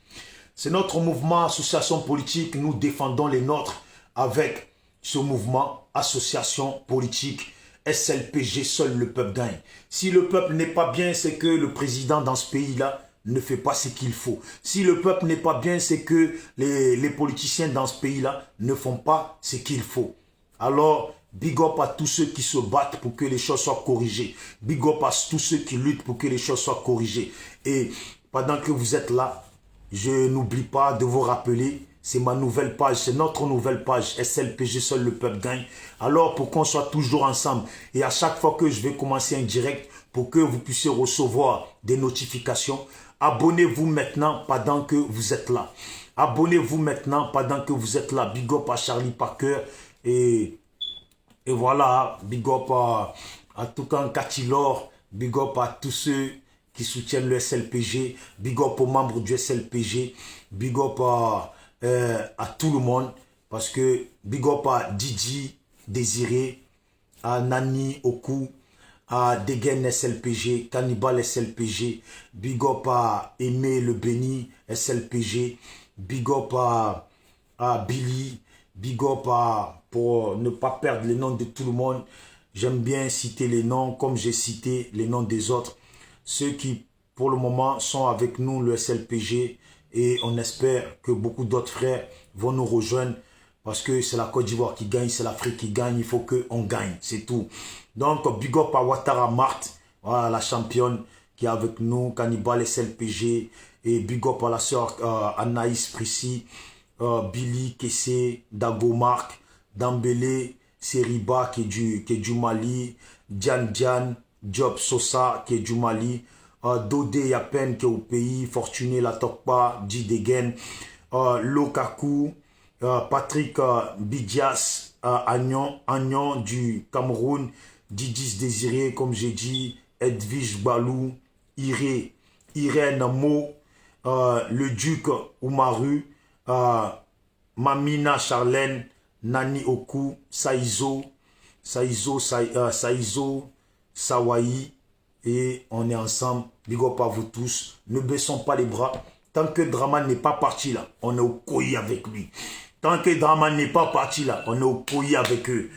A: C'est notre mouvement association politique, nous défendons les nôtres avec ce mouvement association politique. SLPG, seul le peuple gagne. Si le peuple n'est pas bien, c'est que le président dans ce pays-là ne fait pas ce qu'il faut. Si le peuple n'est pas bien, c'est que les politiciens dans ce pays-là ne font pas ce qu'il faut. Alors, big up à tous ceux qui se battent pour que les choses soient corrigées. Big up à tous ceux qui luttent pour que les choses soient corrigées. Et pendant que vous êtes là, je n'oublie pas de vous rappeler, c'est ma nouvelle page, c'est notre nouvelle page, SLPG, seul le peuple gagne. Alors, pour qu'on soit toujours ensemble, et à chaque fois que je vais commencer un direct, pour que vous puissiez recevoir des notifications, abonnez-vous maintenant pendant que vous êtes là. Abonnez-vous maintenant pendant que vous êtes là. Big up à Charlie Parker. Et voilà, big up à Toucan Katilor. Big up à tous ceux qui soutiennent le SLPG. Big up aux membres du SLPG. Big up à tout le monde. Parce que big up à Didi, Désiré, à Nani, Oku, à Degen SLPG, Cannibal SLPG, big up à Aimé Le Béni SLPG, big up à Billy, big up pour ne pas perdre les noms de tout le monde. J'aime bien citer les noms comme j'ai cité les noms des autres. Ceux qui pour le moment sont avec nous, le SLPG, et on espère que beaucoup d'autres frères vont nous rejoindre. Parce que c'est la Côte d'Ivoire qui gagne, c'est l'Afrique qui gagne, il faut qu'on gagne, c'est tout. Donc, big up à Ouattara Marthe, voilà, la championne qui est avec nous, Cannibal SLPG, et big up à la sœur Anaïs Prissy, Billy Kessé, Dago Marc, Dambélé, Seriba qui est du Mali, Diane, Job Sosa qui est du Mali, Dodé Yapen qui est au pays, Fortuné Latokpa, Didegen, Lokaku, Patrick Bidias, Agnon du Cameroun, Didis Désiré, comme j'ai dit, Edwige Balou, Irène Mo, le Duc Oumaru, Mamina Charlène, Nani Oku, Saïzo, Sawaï, et on est ensemble. Big up à vous tous. Ne baissons pas les bras. Tant que Draman n'est pas parti là, on est au Koyi avec lui. Tant que Draman n'est pas parti là, on est au Koyi avec eux.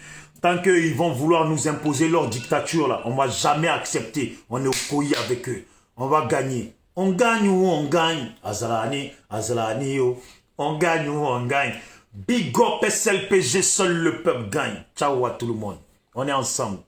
A: Tant qu'ils vont vouloir nous imposer leur dictature, là, on ne va jamais accepter. On est au coï avec eux. On va gagner. On gagne ou on gagne. Azalani, Azalani, yo. On gagne ou on gagne. Big up SLPG, seul le peuple gagne. Ciao à tout le monde. On est ensemble.